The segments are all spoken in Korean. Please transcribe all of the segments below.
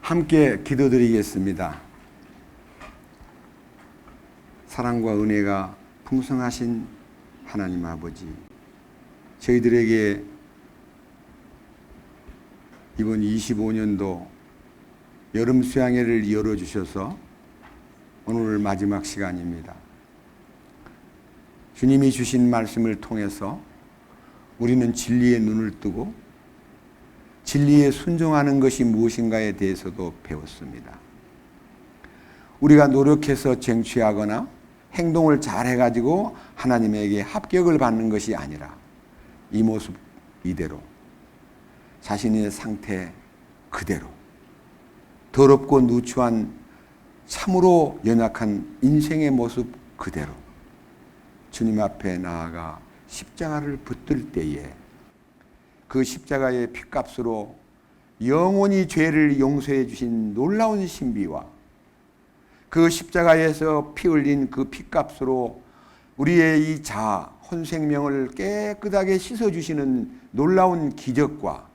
함께 기도드리겠습니다. 사랑과 은혜가 풍성하신 하나님 아버지, 저희들에게 이번 25년도 여름 수양회를 열어주셔서 오늘 마지막 시간입니다. 주님이 주신 말씀을 통해서 우리는 진리의 눈을 뜨고 진리에 순종하는 것이 무엇인가에 대해서도 배웠습니다. 우리가 노력해서 쟁취하거나 행동을 잘해가지고 하나님에게 합격을 받는 것이 아니라 이 모습 이대로, 자신의 상태 그대로, 더럽고 누추한 참으로 연약한 인생의 모습 그대로 주님 앞에 나아가 십자가를 붙들 때에 그 십자가의 핏값으로 영원히 죄를 용서해 주신 놀라운 신비와 그 십자가에서 피 흘린 그 핏값으로 우리의 이 자아, 혼생명을 깨끗하게 씻어주시는 놀라운 기적과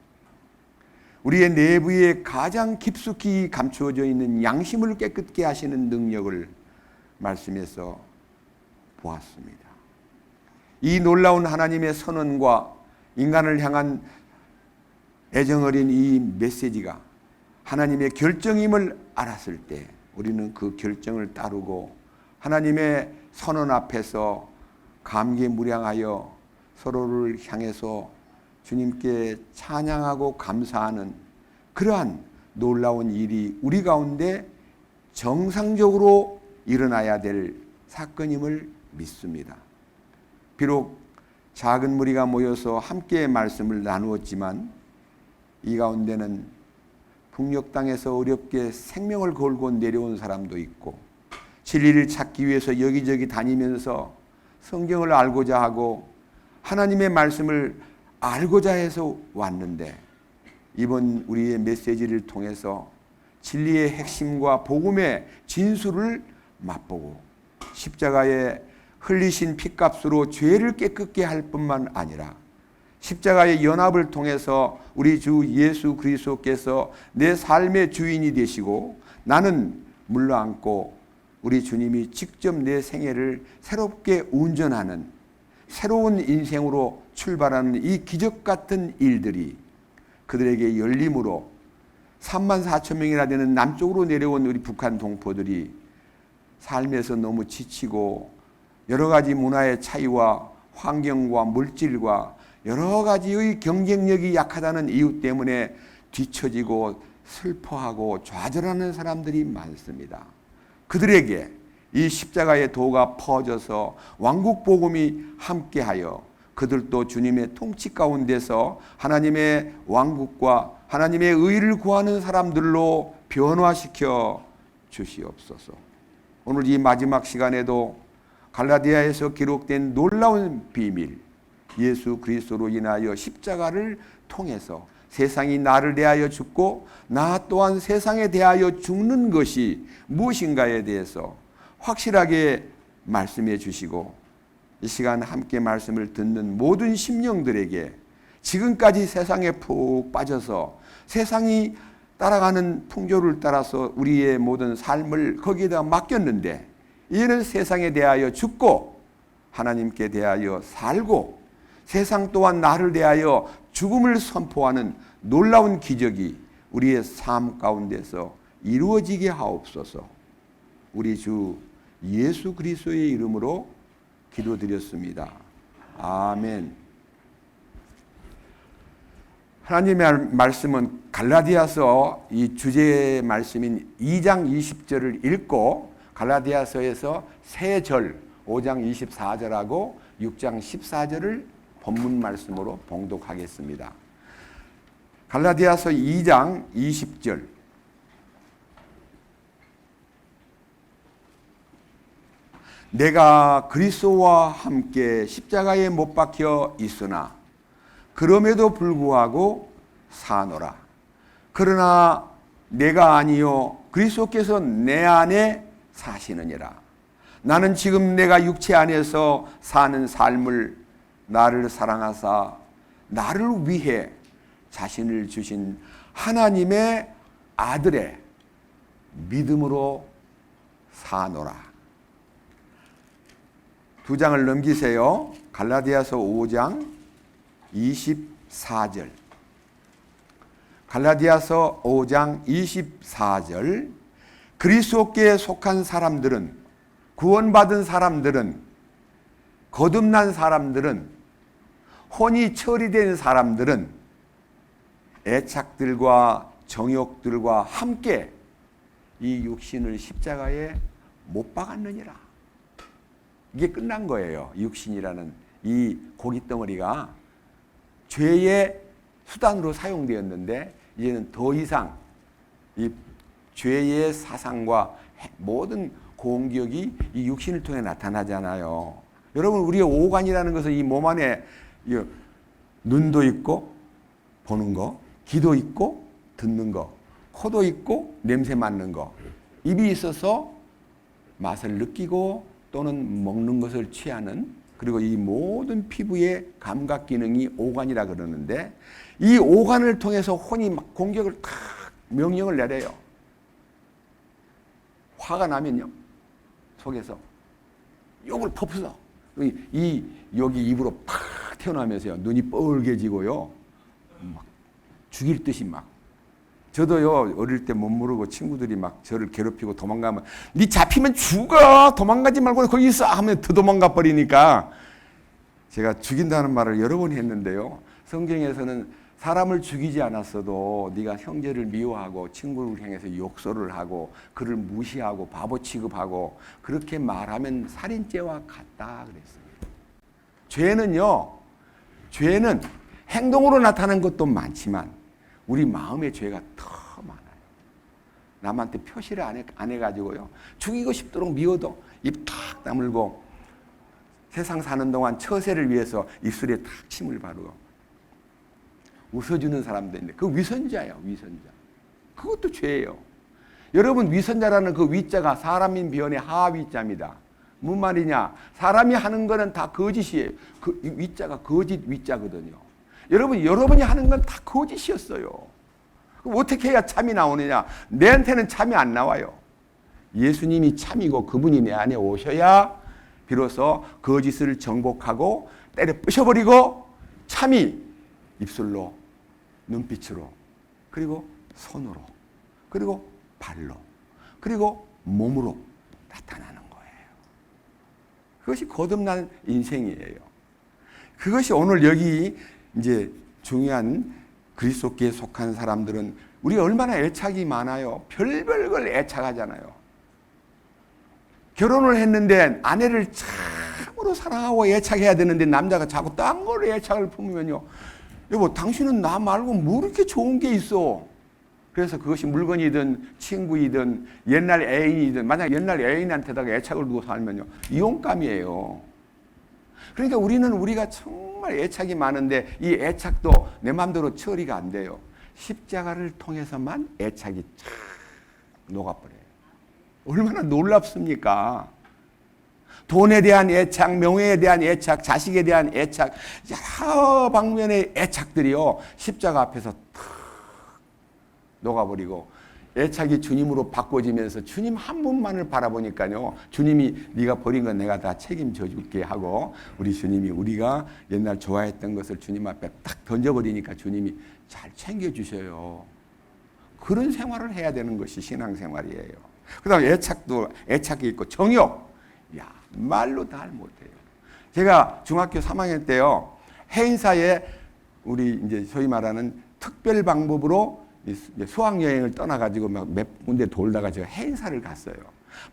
우리의 내부에 가장 깊숙이 감추어져 있는 양심을 깨끗게 하시는 능력을 말씀에서 보았습니다. 이 놀라운 하나님의 선언과 인간을 향한 애정어린 이 메시지가 하나님의 결정임을 알았을 때 우리는 그 결정을 따르고 하나님의 선언 앞에서 감개무량하여 서로를 향해서 주님께 찬양하고 감사하는 그러한 놀라운 일이 우리 가운데 정상적으로 일어나야 될 사건임을 믿습니다. 비록 작은 무리가 모여서 함께 말씀을 나누었지만 이 가운데는 북녘 땅에서 어렵게 생명을 걸고 내려온 사람도 있고 진리를 찾기 위해서 여기저기 다니면서 성경을 알고자 하고 하나님의 말씀을 알고자 해서 왔는데 이번 우리의 메시지를 통해서 진리의 핵심과 복음의 진수를 맛보고 십자가에 흘리신 핏값으로 죄를 깨끗게 할 뿐만 아니라 십자가의 연합을 통해서 우리 주 예수 그리스도께서 내 삶의 주인이 되시고 나는 물러앉고 우리 주님이 직접 내 생애를 새롭게 운전하는 새로운 인생으로 출발하는 이 기적 같은 일들이 그들에게 열림으로 34,000명이나 되는 남쪽으로 내려온 우리 북한 동포들이 삶에서 너무 지치고 여러 가지 문화의 차이와 환경과 물질과 여러 가지의 경쟁력이 약하다는 이유 때문에 뒤처지고 슬퍼하고 좌절하는 사람들이 많습니다. 그들에게 이 십자가의 도가 퍼져서 왕국 복음이 함께하여 그들도 주님의 통치 가운데서 하나님의 왕국과 하나님의 의를 구하는 사람들로 변화시켜 주시옵소서. 오늘 이 마지막 시간에도 갈라디아에서 기록된 놀라운 비밀, 예수 그리스도로 인하여 십자가를 통해서 세상이 나를 대하여 죽고 나 또한 세상에 대하여 죽는 것이 무엇인가에 대해서 확실하게 말씀해 주시고 이 시간 함께 말씀을 듣는 모든 심령들에게 지금까지 세상에 푹 빠져서 세상이 따라가는 풍조를 따라서 우리의 모든 삶을 거기에다 맡겼는데 이제는 세상에 대하여 죽고 하나님께 대하여 살고 세상 또한 나를 대하여 죽음을 선포하는 놀라운 기적이 우리의 삶 가운데서 이루어지게 하옵소서. 우리 주 예수 그리스도의 이름으로 기도드렸습니다. 아멘. 하나님의 말씀은 갈라디아서 이 주제의 말씀인 2장 20절을 읽고 갈라디아서에서 세 절 5장 24절하고 6장 14절을 본문 말씀으로 봉독하겠습니다. 갈라디아서 2장 20절 내가 그리스도와 함께 십자가에 못 박혀 있으나 그럼에도 불구하고 사노라. 그러나 내가 아니요 그리스도께서 내 안에 사시느니라. 나는 지금 내가 육체 안에서 사는 삶을 나를 사랑하사 나를 위해 자신을 주신 하나님의 아들의 믿음으로 사노라. 두 장을 넘기세요. 갈라디아서 5장 24절. 갈라디아서 5장 24절. 그리스도께 속한 사람들은, 구원받은 사람들은, 거듭난 사람들은, 혼이 처리된 사람들은 애착들과 정욕들과 함께 이 육신을 십자가에 못 박았느니라. 이게 끝난 거예요. 육신이라는 이 고깃덩어리가 죄의 수단으로 사용되었는데 이제는 더 이상 이 죄의 사상과 모든 공격이 이 육신을 통해 나타나잖아요. 여러분, 우리의 오간이라는 것은 이 몸 안에 눈도 있고 보는 거, 귀도 있고 듣는 거, 코도 있고 냄새 맡는 거, 입이 있어서 맛을 느끼고 또는 먹는 것을 취하는, 그리고 이 모든 피부의 감각 기능이 오간이라 그러는데, 이 오간을 통해서 혼이 막 공격을 탁 명령을 내려요. 화가 나면요, 속에서 욕을 퍼부어. 여기 입으로 팍 튀어나오면서요, 눈이 뻘개지고요, 막 죽일 듯이 막. 저도요, 어릴 때 못 모르고 친구들이 막 저를 괴롭히고 도망가면, 니 잡히면 죽어! 도망가지 말고 거기 있어! 하면 더 도망가 버리니까 제가 죽인다는 말을 여러 번 했는데요. 성경에서는 사람을 죽이지 않았어도 네가 형제를 미워하고 친구를 향해서 욕설을 하고 그를 무시하고 바보 취급하고 그렇게 말하면 살인죄와 같다 그랬어요. 죄는 행동으로 나타나는 것도 많지만 우리 마음의 죄가 더 많아요. 남한테 표시를 안 해가지고요, 죽이고 싶도록 미워도 입 탁 다물고 세상 사는 동안 처세를 위해서 입술에 탁 침을 바르고 웃어주는 사람도 있는데 그 위선자예요. 위선자. 그것도 죄예요. 여러분, 위선자라는 그 위자가 사람인 비언의 하위자입니다. 무슨 말이냐? 사람이 하는 거는 다 거짓이에요. 그 위자가 거짓 위자거든요. 여러분이 하는 건 다 거짓이었어요. 그럼 어떻게 해야 참이 나오느냐? 내한테는 참이 안 나와요. 예수님이 참이고 그분이 내 안에 오셔야 비로소 거짓을 정복하고 때려 부셔버리고 참이 입술로, 눈빛으로, 그리고 손으로, 그리고 발로, 그리고 몸으로 나타나는 거예요. 그것이 거듭난 인생이에요. 그것이 오늘 여기 이제 중요한 그리스도께 속한 사람들은 우리 얼마나 애착이 많아요. 별별 걸 애착하잖아요. 결혼을 했는데 아내를 참으로 사랑하고 애착해야 되는데 남자가 자꾸 딴 걸로 애착을 품으면요, 여보, 당신은 나 말고 뭐 이렇게 좋은 게 있어. 그래서 그것이 물건이든 친구이든 옛날 애인이든, 만약 옛날 애인한테다가 애착을 두고 살면요, 이혼감이에요. 그러니까 우리가 정말 애착이 많은데 이 애착도 내 마음대로 처리가 안 돼요. 십자가를 통해서만 애착이 쫙 녹아버려요. 얼마나 놀랍습니까? 돈에 대한 애착, 명예에 대한 애착, 자식에 대한 애착, 여러 방면의 애착들이요, 십자가 앞에서 탁 녹아버리고 애착이 주님으로 바꿔지면서 주님 한 분만을 바라보니까요, 주님이 네가 버린 건 내가 다 책임져 줄게 하고, 우리 주님이 우리가 옛날 좋아했던 것을 주님 앞에 딱 던져버리니까 주님이 잘 챙겨주셔요. 그런 생활을 해야 되는 것이 신앙생활이에요. 그 다음에 애착이 있고 정욕. 야, 말로 다 못해요. 제가 중학교 3학년 때요, 해인사에 우리 이제 소위 말하는 특별 방법으로 수학여행을 떠나가지고 몇 군데 돌다가 제가 해인사를 갔어요.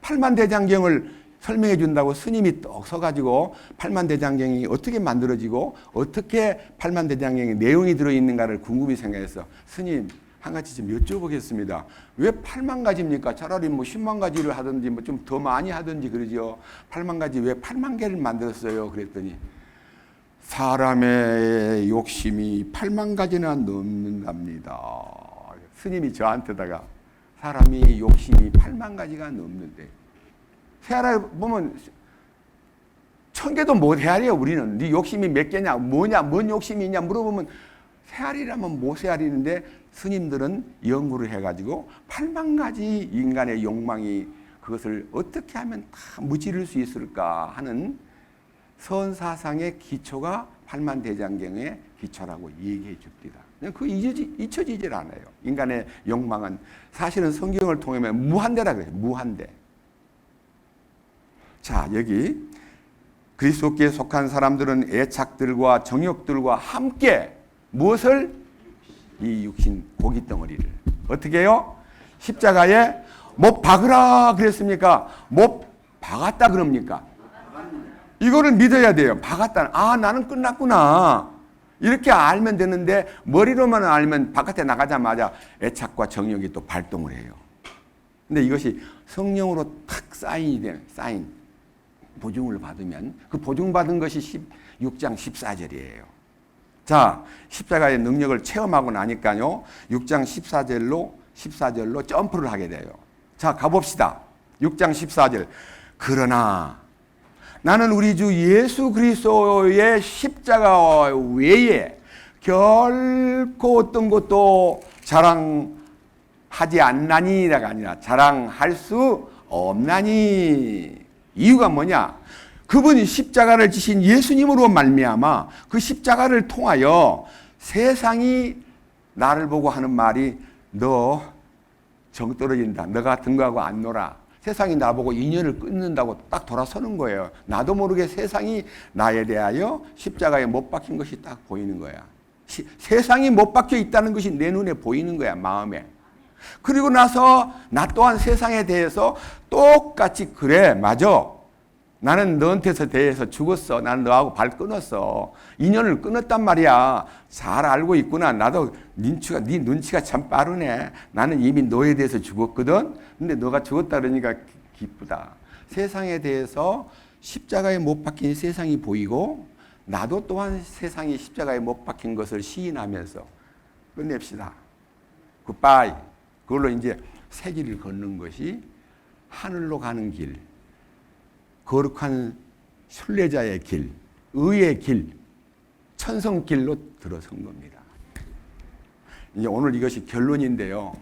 팔만대장경을 설명해 준다고 스님이 떡 서가지고 팔만대장경이 어떻게 만들어지고 어떻게 팔만대장경의 내용이 들어있는가를 궁금히 생각해서, 스님 한 가지 좀 여쭤보겠습니다. 왜 8만 가지입니까? 차라리 뭐 10만 가지를 하든지 뭐 좀 더 많이 하든지 그러죠. 8만 가지 왜 8만 개를 만들었어요? 그랬더니 사람의 욕심이 8만 가지나 넘는답니다. 스님이 저한테다가 사람이 욕심이 8만 가지가 넘는데, 세아라 보면 1000개도 못 헤아려요. 우리는 네 욕심이 몇 개냐, 뭐냐, 뭔 욕심이 있냐 물어보면 새알이라면 모세알인데 스님들은 연구를 해가지고 8만 가지 인간의 욕망이 그것을 어떻게 하면 다 무찌를 수 있을까 하는 선사상의 기초가 팔만대장경의 기초라고 얘기해 줍니다. 그 잊혀지질 않아요. 인간의 욕망은 사실은 성경을 통하면 무한대라 그래요. 무한대. 자, 여기 그리스도께 속한 사람들은 애착들과 정욕들과 함께 무엇을? 이 육신 고기 덩어리를 어떻게 해요? 십자가에 못 박으라 그랬습니까? 못 박았다 그럽니까? 이거를 믿어야 돼요. 박았다. 아, 나는 끝났구나. 이렇게 알면 되는데 머리로만 알면 바깥에 나가자마자 애착과 정욕이 또 발동을 해요. 근데 이것이 성령으로 탁 사인이 되는 사인. 보증을 받으면 그 보증받은 것이 6장 14절이에요. 자, 십자가의 능력을 체험하고 나니까요. 6장 14절로 점프를 하게 돼요. 자, 가봅시다. 6장 14절. 그러나 나는 우리 주 예수 그리스도의 십자가 외에 결코 어떤 것도 자랑하지 않나니라가 아니라 자랑할 수 없나니. 이유가 뭐냐? 그분이 십자가를 지신 예수님으로 말미암아 그 십자가를 통하여 세상이 나를 보고 하는 말이 너 정 떨어진다. 너가 등거하고 안 놀아. 세상이 나보고 인연을 끊는다고 딱 돌아서는 거예요. 나도 모르게 세상이 나에 대하여 십자가에 못 박힌 것이 딱 보이는 거야. 세상이 못 박혀 있다는 것이 내 눈에 보이는 거야. 마음에. 그리고 나서 나 또한 세상에 대해서 똑같이 그래 맞아. 나는 너한테서 대해서 죽었어. 나는 너하고 발 끊었어. 인연을 끊었단 말이야. 잘 알고 있구나. 나도 네 눈치가 참 빠르네. 나는 이미 너에 대해서 죽었거든. 근데 너가 죽었다 그러니까 기쁘다. 세상에 대해서 십자가에 못 박힌 세상이 보이고 나도 또한 세상이 십자가에 못 박힌 것을 시인하면서 끝냅시다. 굿바이. 그걸로 이제 새 길을 걷는 것이 하늘로 가는 길. 거룩한 순례자의 길, 의의 길, 천성길로 들어선 겁니다. 이제 오늘 이것이 결론인데요.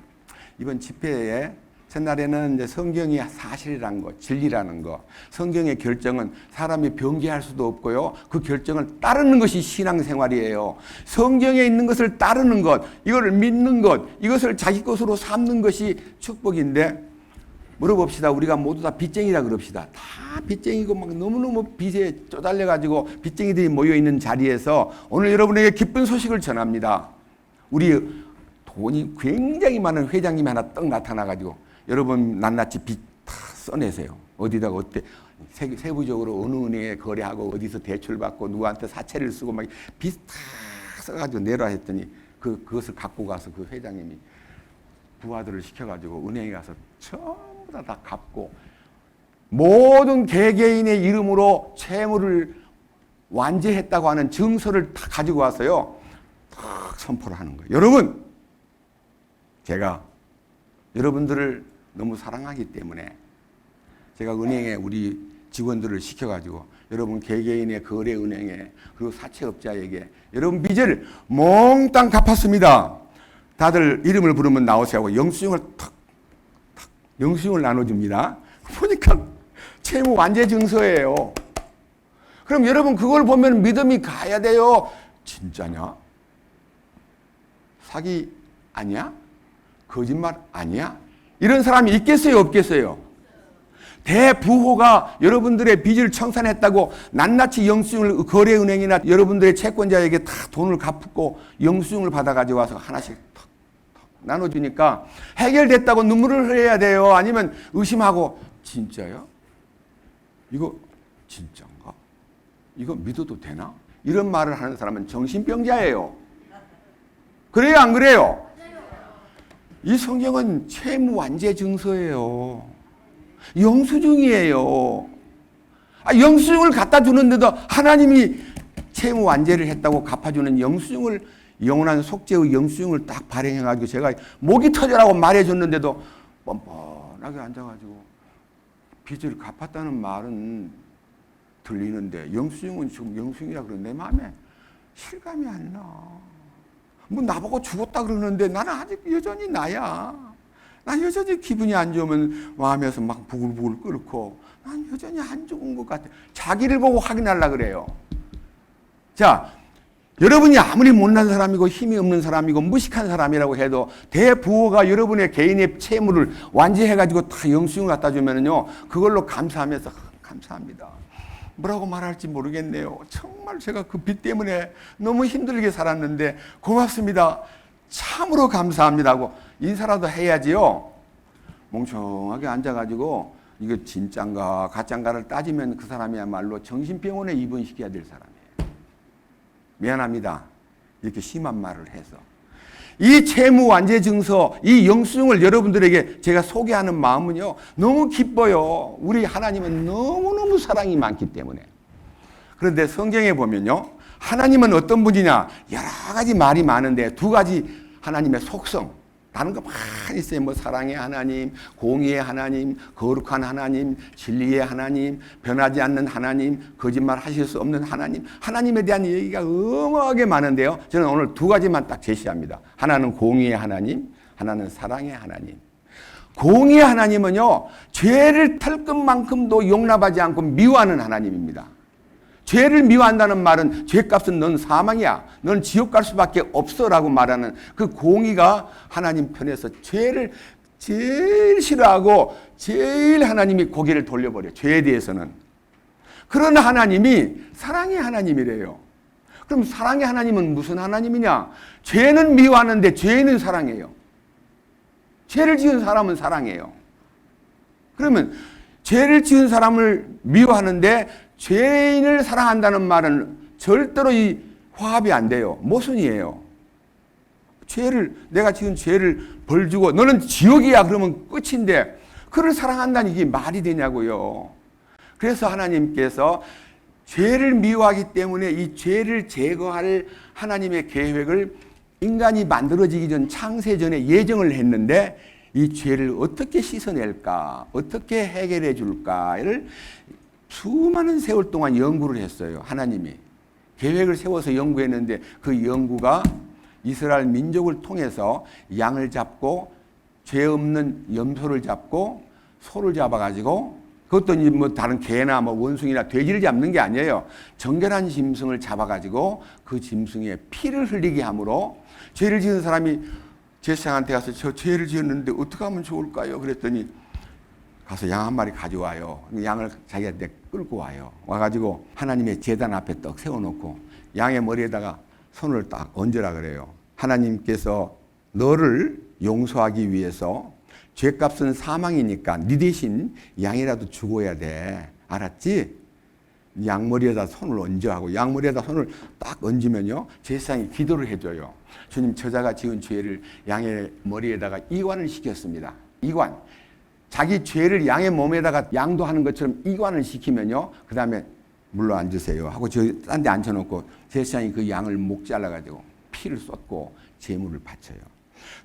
이번 집회에 첫날에는 이제 성경이 사실이라는 것, 진리라는 것, 성경의 결정은 사람이 변개할 수도 없고요. 그 결정을 따르는 것이 신앙생활이에요. 성경에 있는 것을 따르는 것, 이거를 믿는 것, 이것을 자기 것으로 삼는 것이 축복인데 물어봅시다. 우리가 모두 다 빚쟁이라 그럽시다. 다 빚쟁이고 막 너무너무 빚에 쪼달려가지고 빚쟁이들이 모여있는 자리에서 오늘 여러분에게 기쁜 소식을 전합니다. 우리 돈이 굉장히 많은 회장님이 하나 떡 나타나가지고 여러분 낱낱이 빚 다 써내세요. 어디다가 어때 세부적으로 어느 은행에 거래하고 어디서 대출받고 누구한테 사채를 쓰고 막 빚 다 써가지고 내라 했더니 그것을 갖고 가서 그 회장님이 부하들을 시켜가지고 은행에 가서 전부 다 갚고 모든 개개인의 이름으로 채무를 완제했다고 하는 증서를 다 가지고 와서요 딱 선포를 하는 거예요. 여러분, 제가 여러분들을 너무 사랑하기 때문에 제가 은행에 우리 직원들을 시켜가지고 여러분 개개인의 거래은행에 그리고 사채업자에게 여러분 빚을 몽땅 갚았습니다. 다들 이름을 부르면 나오세요 하고 영수증을 영수증을 나눠줍니다. 보니까 채무 완제 증서예요. 그럼 여러분 그걸 보면 믿음이 가야 돼요. 진짜냐? 사기 아니야? 거짓말 아니야? 이런 사람이 있겠어요? 없겠어요? 대부호가 여러분들의 빚을 청산했다고 낱낱이 영수증을 거래은행이나 여러분들의 채권자에게 다 돈을 갚고 영수증을 받아가지고 와서 하나씩 나눠주니까 해결됐다고 눈물을 흘려야 돼요? 아니면 의심하고 진짜요? 이거 진짜인가? 이거 믿어도 되나? 이런 말을 하는 사람은 정신병자예요. 그래요? 안 그래요? 이 성경은 채무 완제 증서예요. 영수증이에요. 영수증을 갖다 주는데도 하나님이 채무 완제를 했다고 갚아주는 영수증을 영원한 속죄의 영수증을 딱 발행해가지고 제가 목이 터져라고 말해줬는데도 뻔뻔하게 앉아가지고 빚을 갚았다는 말은 들리는데 영수증은 지금 영수증이라 그러는데 내 마음에 실감이 안 나. 뭐 나보고 죽었다 그러는데 나는 아직 여전히 나야. 난 여전히 기분이 안 좋으면 마음에서 막 부글부글 끓고 난 여전히 안 죽은 것 같아. 자기를 보고 확인하려고 그래요. 자, 여러분이 아무리 못난 사람이고 힘이 없는 사람이고 무식한 사람이라고 해도 대부호가 여러분의 개인의 채무를 완제해가지고 다 영수증 갖다 주면은요, 그걸로 감사하면서 감사합니다. 뭐라고 말할지 모르겠네요. 정말 제가 그 빚 때문에 너무 힘들게 살았는데 고맙습니다. 참으로 감사합니다 하고 인사라도 해야지요. 멍청하게 앉아가지고 이거 진짠가 가짠가를 따지면 그 사람이야말로 정신병원에 입원시켜야 될 사람이에요. 미안합니다. 이렇게 심한 말을 해서. 이 채무완제증서, 이 영수증을 여러분들에게 제가 소개하는 마음은요, 너무 기뻐요. 우리 하나님은 너무너무 사랑이 많기 때문에. 그런데 성경에 보면요, 하나님은 어떤 분이냐? 여러 가지 말이 많은데 두 가지 하나님의 속성, 다른 거 많이 있어요. 뭐 사랑의 하나님, 공의의 하나님, 거룩한 하나님, 진리의 하나님, 변하지 않는 하나님, 거짓말 하실 수 없는 하나님. 하나님에 대한 얘기가 어마어마하게 많은데요, 저는 오늘 두 가지만 딱 제시합니다. 하나는 공의의 하나님, 하나는 사랑의 하나님. 공의의 하나님은요, 죄를 털 것만큼도 용납하지 않고 미워하는 하나님입니다. 죄를 미워한다는 말은 죄값은 넌 사망이야, 넌 지옥 갈 수밖에 없어라고 말하는 그 공의가 하나님 편에서 죄를 제일 싫어하고 제일 하나님이 고개를 돌려버려. 죄에 대해서는. 그런 하나님이 사랑의 하나님이래요. 그럼 사랑의 하나님은 무슨 하나님이냐? 죄는 미워하는데 죄는 사랑해요. 죄를 지은 사람은 사랑해요. 그러면 죄를 지은 사람을 미워하는데 죄인을 사랑한다는 말은 절대로 이 화합이 안 돼요. 모순이에요. 내가 지은 죄를 벌 주고 너는 지옥이야 그러면 끝인데 그를 사랑한다는 이게 말이 되냐고요. 그래서 하나님께서 죄를 미워하기 때문에 이 죄를 제거할 하나님의 계획을 인간이 만들어지기 전 창세전에 예정을 했는데 이 죄를 어떻게 씻어낼까, 어떻게 해결해 줄까를 수많은 세월 동안 연구를 했어요. 하나님이 계획을 세워서 연구했는데 그 연구가 이스라엘 민족을 통해서 양을 잡고 죄 없는 염소를 잡고 소를 잡아가지고, 그것도 뭐 다른 개나 뭐 원숭이나 돼지를 잡는 게 아니에요. 정결한 짐승을 잡아가지고 그 짐승에 피를 흘리게 함으로 죄를 지은 사람이 제사장한테 가서 저 죄를 지었는데 어떻게 하면 좋을까요? 그랬더니 가서 양 한 마리 가져와요. 양을 자기한테 끌고 와요. 와가지고 하나님의 제단 앞에 떡 세워놓고 양의 머리에다가 손을 딱 얹으라 그래요. 하나님께서 너를 용서하기 위해서 죄값은 사망이니까 네 대신 양이라도 죽어야 돼. 알았지? 양머리에다 손을 얹어 하고 양머리에다 손을 딱 얹으면요, 제사장이 기도를 해줘요. 주님, 저자가 지은 죄를 양의 머리에다가 이관을 시켰습니다. 이관. 자기 죄를 양의 몸에다가 양도하는 것처럼 이관을 시키면요, 그 다음에 물러 앉으세요 하고 저 딴 데 앉혀놓고 제사장이 그 양을 목 잘라가지고 피를 쏟고 제물을 바쳐요.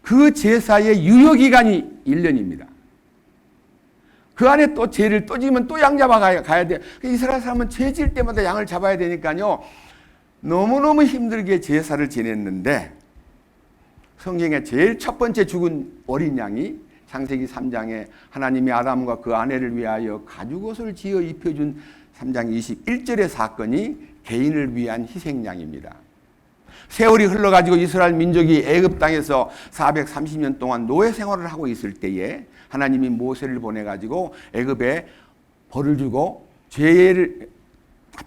그 제사의 유효기간이 1년입니다. 그 안에 또 죄를 또 지면 또 양 잡아가야 돼. 이스라엘 사람은 죄 지을 때마다 양을 잡아야 되니까요, 너무너무 힘들게 제사를 지냈는데 성경에 제일 첫 번째 죽은 어린 양이 창세기 3장에 하나님이 아담과 그 아내를 위하여 가죽옷을 지어 입혀준 3장 21절의 사건이 개인을 위한 희생양입니다. 세월이 흘러가지고 이스라엘 민족이 애굽 땅에서 430년 동안 노예 생활을 하고 있을 때에 하나님이 모세를 보내가지고 애굽에 벌을 주고, 죄를,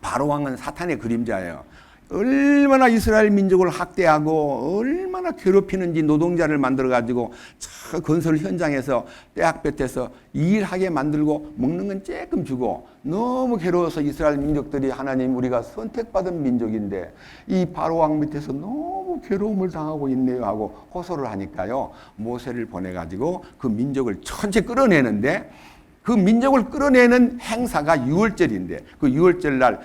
바로 왕은 사탄의 그림자예요. 얼마나 이스라엘 민족을 학대하고 얼마나 괴롭히는지 노동자를 만들어가지고 저 건설 현장에서 떼학볕에서 일하게 만들고 먹는 건 조금 주고, 너무 괴로워서 이스라엘 민족들이 하나님, 우리가 선택받은 민족인데 이 바로 왕 밑에서 너무 괴로움을 당하고 있네요 하고 호소를 하니까요, 모세를 보내가지고 그 민족을 전체 끌어내는데, 그 민족을 끌어내는 행사가 6월절인데 그 6월절 날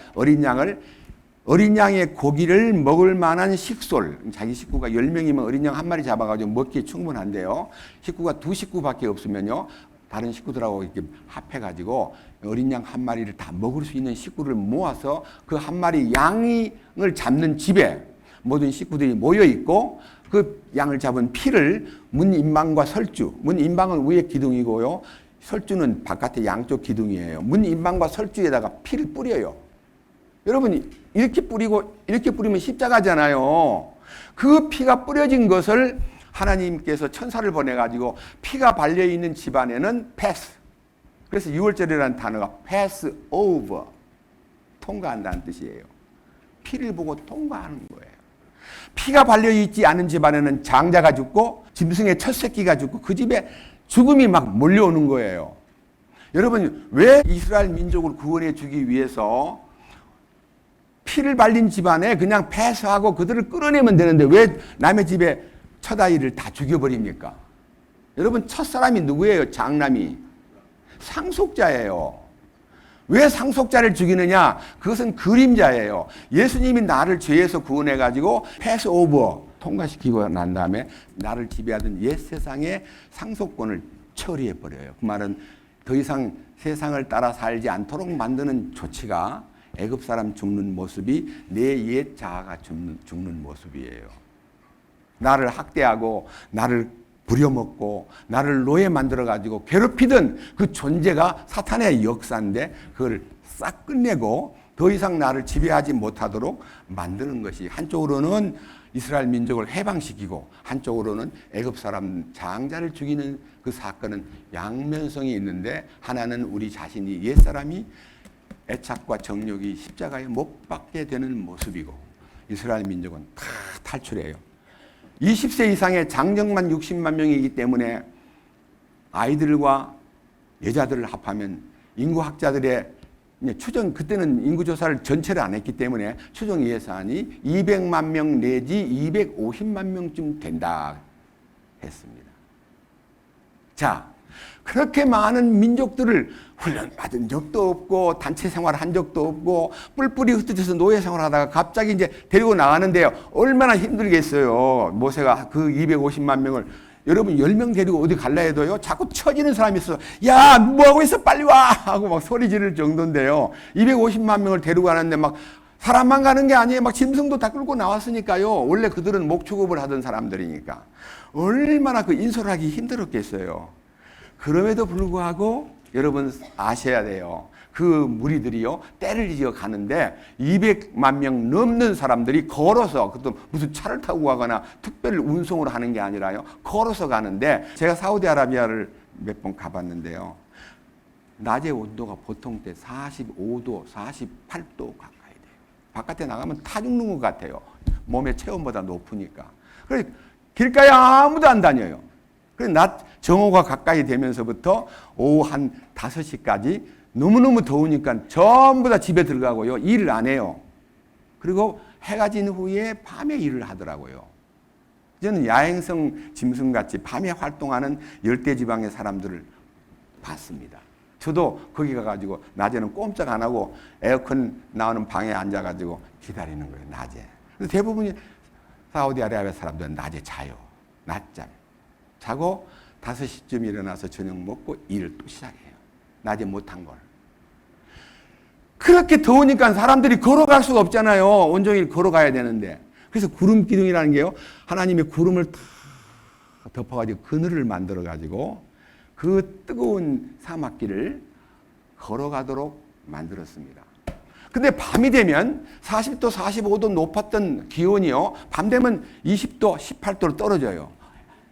어린 양의 고기를 먹을 만한 식솔, 자기 식구가 10명이면 어린 양 한 마리 잡아가지고 먹기에 충분한데요, 식구가 2식구밖에 없으면요, 다른 식구들하고 이렇게 합해가지고 어린 양 한 마리를 다 먹을 수 있는 식구를 모아서 그 한 마리 양을 잡는 집에 모든 식구들이 모여 있고 그 양을 잡은 피를 문 인방과 설주, 문 인방은 위에 기둥이고요. 설주는 바깥에 양쪽 기둥이에요. 문 인방과 설주에다가 피를 뿌려요. 여러분 이렇게 뿌리고 이렇게 뿌리면 십자가잖아요. 그 피가 뿌려진 것을 하나님께서 천사를 보내가지고 피가 발려있는 집안에는 패스. 그래서 6월절이라는 단어가 패스 오버. 통과한다는 뜻이에요. 피를 보고 통과하는 거예요. 피가 발려있지 않은 집안에는 장자가 죽고 짐승의 첫 새끼가 죽고 그 집에 죽음이 막 몰려오는 거예요. 여러분 왜 이스라엘 민족을 구원해 주기 위해서 피를 발린 집안에 그냥 패스하고 그들을 끌어내면 되는데 왜 남의 집에 첫 아이를 다 죽여버립니까? 여러분 첫사람이 누구예요? 장남이. 상속자예요. 왜 상속자를 죽이느냐? 그것은 그림자예요. 예수님이 나를 죄에서 구원해가지고 패스오버 통과시키고 난 다음에 나를 지배하던 옛 세상의 상속권을 처리해버려요. 그 말은 더 이상 세상을 따라 살지 않도록 만드는 조치가 애굽 사람 죽는 모습이 내 옛 자아가 죽는 모습이에요. 나를 학대하고 나를 부려먹고 나를 노예 만들어가지고 괴롭히던 그 존재가 사탄의 역사인데 그걸 싹 끝내고 더 이상 나를 지배하지 못하도록 만드는 것이 한쪽으로는 이스라엘 민족을 해방시키고 한쪽으로는 애굽 사람 장자를 죽이는 그 사건은 양면성이 있는데 하나는 우리 자신이 옛사람이 애착과 정욕이 십자가에 못 박게 되는 모습이고 이스라엘 민족은 다 탈출해요. 20세 이상의 장정만 60만 명이기 때문에 아이들과 여자들을 합하면 인구학자들의 추정, 그때는 인구조사를 전체를 안 했기 때문에 추정 예산이 200만 명 내지 250만 명쯤 된다 했습니다. 자, 그렇게 많은 민족들을 훈련받은 적도 없고 단체 생활한 적도 없고 뿔뿔이 흩어져서 노예 생활하다가 갑자기 이제 데리고 나가는데요. 얼마나 힘들겠어요. 모세가 그 250만 명을 여러분 10명 데리고 어디 갈라 해도요. 자꾸 처지는 사람이 있어. 야, 뭐하고 있어? 빨리 와! 하고 막 소리 지를 정도인데요. 250만 명을 데리고 가는데 막 사람만 가는 게 아니에요. 막 짐승도 다 끌고 나왔으니까요. 원래 그들은 목축업을 하던 사람들이니까. 얼마나 그 인솔하기 힘들었겠어요. 그럼에도 불구하고 여러분 아셔야 돼요. 그 무리들이요 때를 지어 가는데 200만 명 넘는 사람들이 걸어서 그것도 무슨 차를 타고 가거나 특별 운송을 하는 게 아니라요 걸어서 가는데 제가 사우디아라비아를 몇 번 가봤는데요 낮의 온도가 보통 때 45도 48도 가까이 돼요. 바깥에 나가면 타 죽는 것 같아요. 몸의 체온보다 높으니까. 그래서 길가에 아무도 안 다녀요. 그래서 낮 정오가 가까이 되면서부터 오후 한 5시까지 너무너무 더우니까 전부 다 집에 들어가고요. 일을 안 해요. 그리고 해가 진 후에 밤에 일을 하더라고요. 저는 야행성 짐승같이 밤에 활동하는 열대지방의 사람들을 봤습니다. 저도 거기 가가지고 낮에는 꼼짝 안 하고 에어컨 나오는 방에 앉아가지고 기다리는 거예요. 낮에. 근데 대부분이 사우디아라비아 사람들은 낮에 자요. 낮잠. 자고 5시쯤 일어나서 저녁 먹고 일을 또 시작해요. 낮에 못한 걸. 그렇게 더우니까 사람들이 걸어갈 수가 없잖아요. 온종일 걸어가야 되는데. 그래서 구름 기둥이라는 게요. 하나님의 구름을 다 덮어가지고 그늘을 만들어가지고 그 뜨거운 사막길을 걸어가도록 만들었습니다. 근데 밤이 되면 40도, 45도 높았던 기온이요. 밤 되면 20도, 18도로 떨어져요.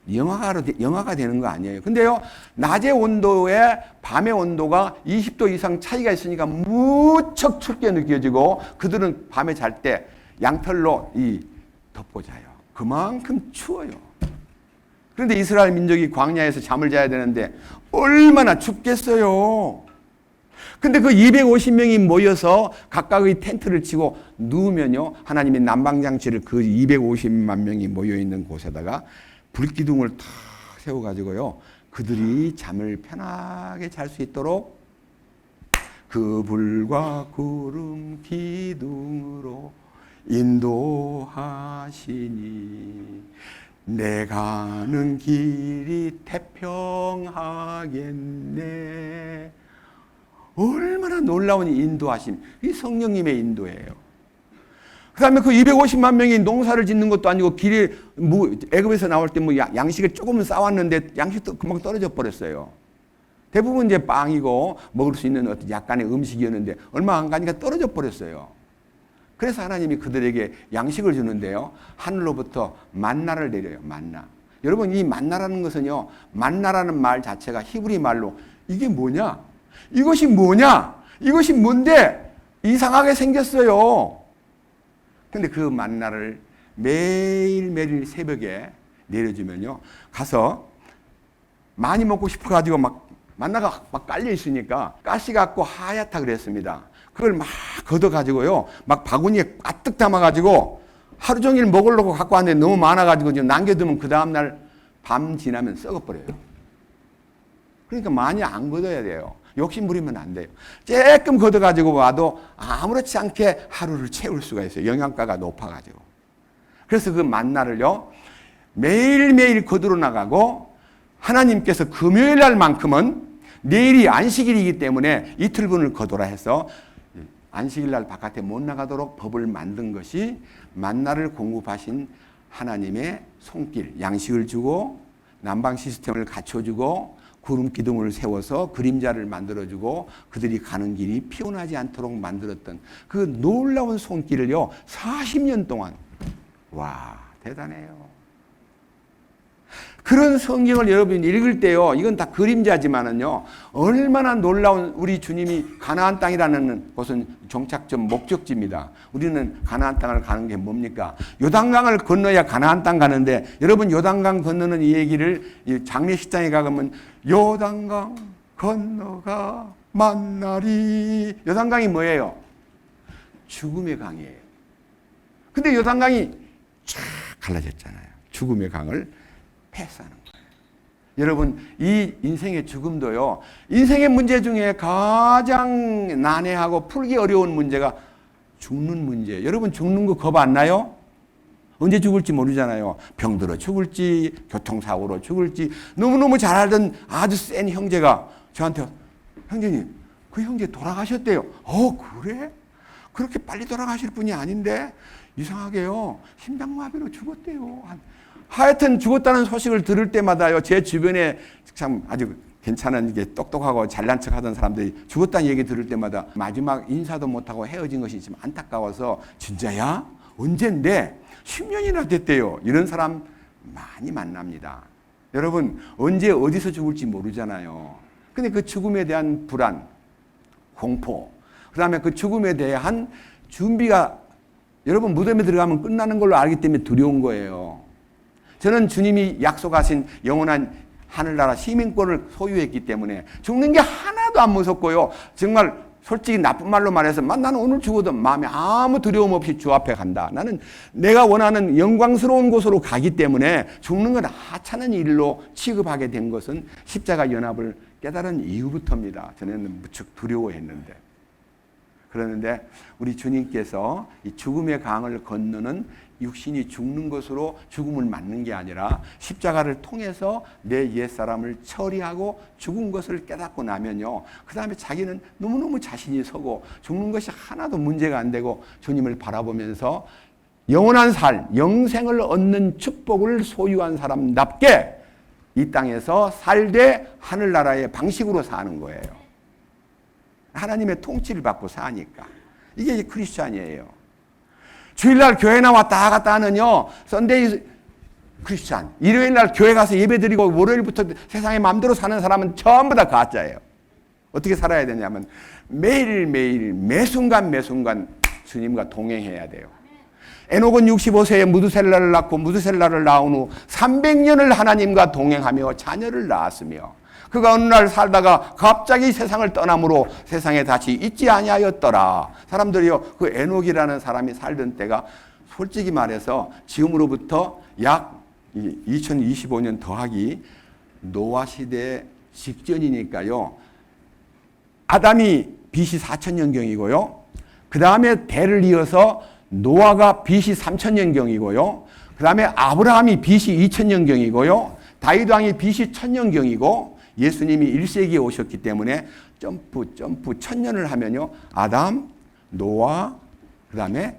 영하가 되는 거 아니에요. 근데요, 낮의 온도에 밤의 온도가 20도 이상 차이가 있으니까 무척 춥게 느껴지고 그들은 밤에 잘 때 양털로 덮고 자요. 그만큼 추워요. 그런데 이스라엘 민족이 광야에서 잠을 자야 되는데 얼마나 춥겠어요. 근데 그 250명이 모여서 각각의 텐트를 치고 누우면요, 하나님의 난방장치를 그 250만 명이 모여있는 곳에다가 불기둥을 탁 세워가지고요, 그들이 잠을 편하게 잘 수 있도록 그 불과 구름 기둥으로 인도하시니 내 가는 길이 태평하겠네. 얼마나 놀라운 인도하심. 이 성령님의 인도예요. 그다음에 그 250만 명이 농사를 짓는 것도 아니고 길에 애굽에서 나올 때 양식을 조금은 싸왔는데 양식도 금방 떨어져 버렸어요. 대부분 이제 빵이고 먹을 수 있는 어떤 약간의 음식이었는데 얼마 안 가니까 떨어져 버렸어요. 그래서 하나님이 그들에게 양식을 주는데요. 하늘로부터 만나를 내려요. 만나. 여러분 이 만나라는 것은요. 만나라는 말 자체가 히브리 말로 이게 뭐냐? 이것이 뭐냐? 이것이 뭔데? 이상하게 생겼어요. 근데 그 만나를 매일매일 새벽에 내려주면요. 가서 많이 먹고 싶어가지고 막 만나가 막 깔려 있으니까 가시 같고 하얗다 그랬습니다. 그걸 막 걷어가지고요. 막 바구니에 가득 담아가지고 하루 종일 먹으려고 갖고 왔는데 너무 많아가지고 지금 남겨두면 그 다음날 밤 지나면 썩어버려요. 그러니까 많이 안 걷어야 돼요. 욕심 부리면 안 돼요. 조금 걷어가지고 와도 아무렇지 않게 하루를 채울 수가 있어요. 영양가가 높아가지고. 그래서 그 만나를요. 매일매일 거두러 나가고 하나님께서 금요일 날만큼은 내일이 안식일이기 때문에 이틀분을 거두라 해서 안식일 날 바깥에 못 나가도록 법을 만든 것이 만나를 공급하신 하나님의 손길, 양식을 주고 난방 시스템을 갖춰주고 구름 기둥을 세워서 그림자를 만들어주고 그들이 가는 길이 피곤하지 않도록 만들었던 그 놀라운 손길을요 40년 동안 와 대단해요. 그런 성경을 여러분이 읽을 때요 이건 다 그림자지만은요 얼마나 놀라운 우리 주님이 가나안 땅이라는 곳은 정착점 목적지입니다. 우리는 가나안 땅을 가는 게 뭡니까? 요단강을 건너야 가나안 땅 가는데 여러분 요단강 건너는 이 얘기를 장례식장에 가면 요단강 건너가 만나리. 요단강이 뭐예요? 죽음의 강이에요. 근데 요단강이 쫙 갈라졌잖아요. 죽음의 강을 패스하는 거예요. 여러분 이 인생의 죽음도요. 인생의 문제 중에 가장 난해하고 풀기 어려운 문제가 죽는 문제예요. 여러분 죽는 거 겁 안 나요? 언제 죽을지 모르잖아요. 병들어 죽을지 교통사고로 죽을지. 너무너무 잘 알던 아주 센 형제가 저한테 형제님 그 형제 돌아가셨대요. 그래? 그렇게 빨리 돌아가실 분이 아닌데 이상하게요. 심장마비로 죽었대요. 하여튼 죽었다는 소식을 들을 때마다요. 제 주변에 참 아주 괜찮은 게 똑똑하고 잘난 척하던 사람들이 죽었다는 얘기 들을 때마다 마지막 인사도 못하고 헤어진 것이 좀 안타까워서 진짜야? 언젠데? 10년이나 됐대요. 이런 사람 많이 만납니다. 여러분 언제 어디서 죽을지 모르잖아요. 근데 그 죽음에 대한 불안, 공포, 그 다음에 그 죽음에 대한 준비가 여러분 무덤에 들어가면 끝나는 걸로 알기 때문에 두려운 거예요. 저는 주님이 약속하신 영원한 하늘나라 시민권을 소유했기 때문에 죽는 게 하나도 안 무섭고요. 정말 솔직히 나쁜 말로 말해서 나는 오늘 죽어도 마음에 아무 두려움 없이 주 앞에 간다. 나는 내가 원하는 영광스러운 곳으로 가기 때문에 죽는 건 하찮은 일로 취급하게 된 것은 십자가 연합을 깨달은 이후부터입니다. 저는 무척 두려워했는데. 그러는데 우리 주님께서 이 죽음의 강을 건너는 육신이 죽는 것으로 죽음을 맞는 게 아니라 십자가를 통해서 내 옛사람을 처리하고 죽은 것을 깨닫고 나면요. 그 다음에 자기는 너무너무 자신이 서고 죽는 것이 하나도 문제가 안 되고 주님을 바라보면서 영원한 삶, 영생을 얻는 축복을 소유한 사람답게 이 땅에서 살되 하늘나라의 방식으로 사는 거예요. 하나님의 통치를 받고 사니까. 이게 크리스찬이에요. 주일날 교회 나왔다 갔다 하는요. 썬데이 크리스찬. 일요일날 교회 가서 예배 드리고 월요일부터 세상에 마음대로 사는 사람은 전부 다 가짜예요. 어떻게 살아야 되냐면 매일매일 매순간 주님과 동행해야 돼요. 에녹은 65세에 무드셀라를 낳고 무드셀라를 낳은 후 300년을 하나님과 동행하며 자녀를 낳았으며 그가 어느 날 살다가 갑자기 세상을 떠남으로 세상에 다시 있지 아니하였더라. 사람들이요, 그 에녹이라는 사람이 살던 때가 솔직히 말해서 지금으로부터 약 2025년 더하기 노아 시대 직전이니까요. 아담이 BC 4000년경이고요. 그 다음에 대를 이어서 노아가 BC 3000년경이고요. 그 다음에 아브라함이 BC 2000년경이고요. 다윗 왕이 BC 1000년경이고 예수님이 1세기에 오셨기 때문에 점프 1000년을 하면요. 아담, 노아, 그 다음에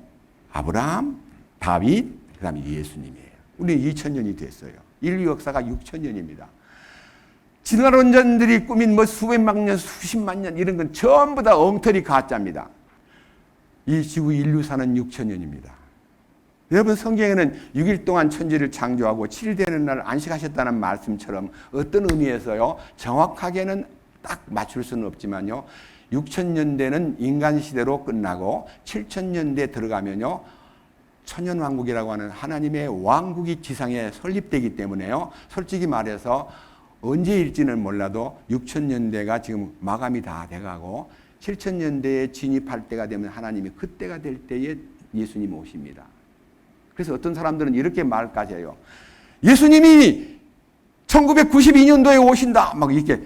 아브라함, 다윗, 그 다음에 예수님이에요. 우리는 2000년이 됐어요. 인류 역사가 6000년입니다. 지난 원전들이 꾸민 뭐 수백만 년, 수십만 년 이런 건 전부 다 엉터리 가짜입니다. 이 지구 인류사는 6000년입니다. 여러분, 성경에는 6일 동안 천지를 창조하고 7일 되는 날 안식하셨다는 말씀처럼 어떤 의미에서요, 정확하게는 딱 맞출 수는 없지만요, 6000년대는 인간 시대로 끝나고 7000년대 들어가면요, 천년왕국이라고 하는 하나님의 왕국이 지상에 설립되기 때문에요, 솔직히 말해서 언제일지는 몰라도 6000년대가 지금 마감이 다 돼가고 7000년대에 진입할 때가 되면 하나님이 그때가 될 때에 예수님 오십니다. 그래서 어떤 사람들은 이렇게 말까지 해요. 예수님이 1992년도에 오신다. 막 이렇게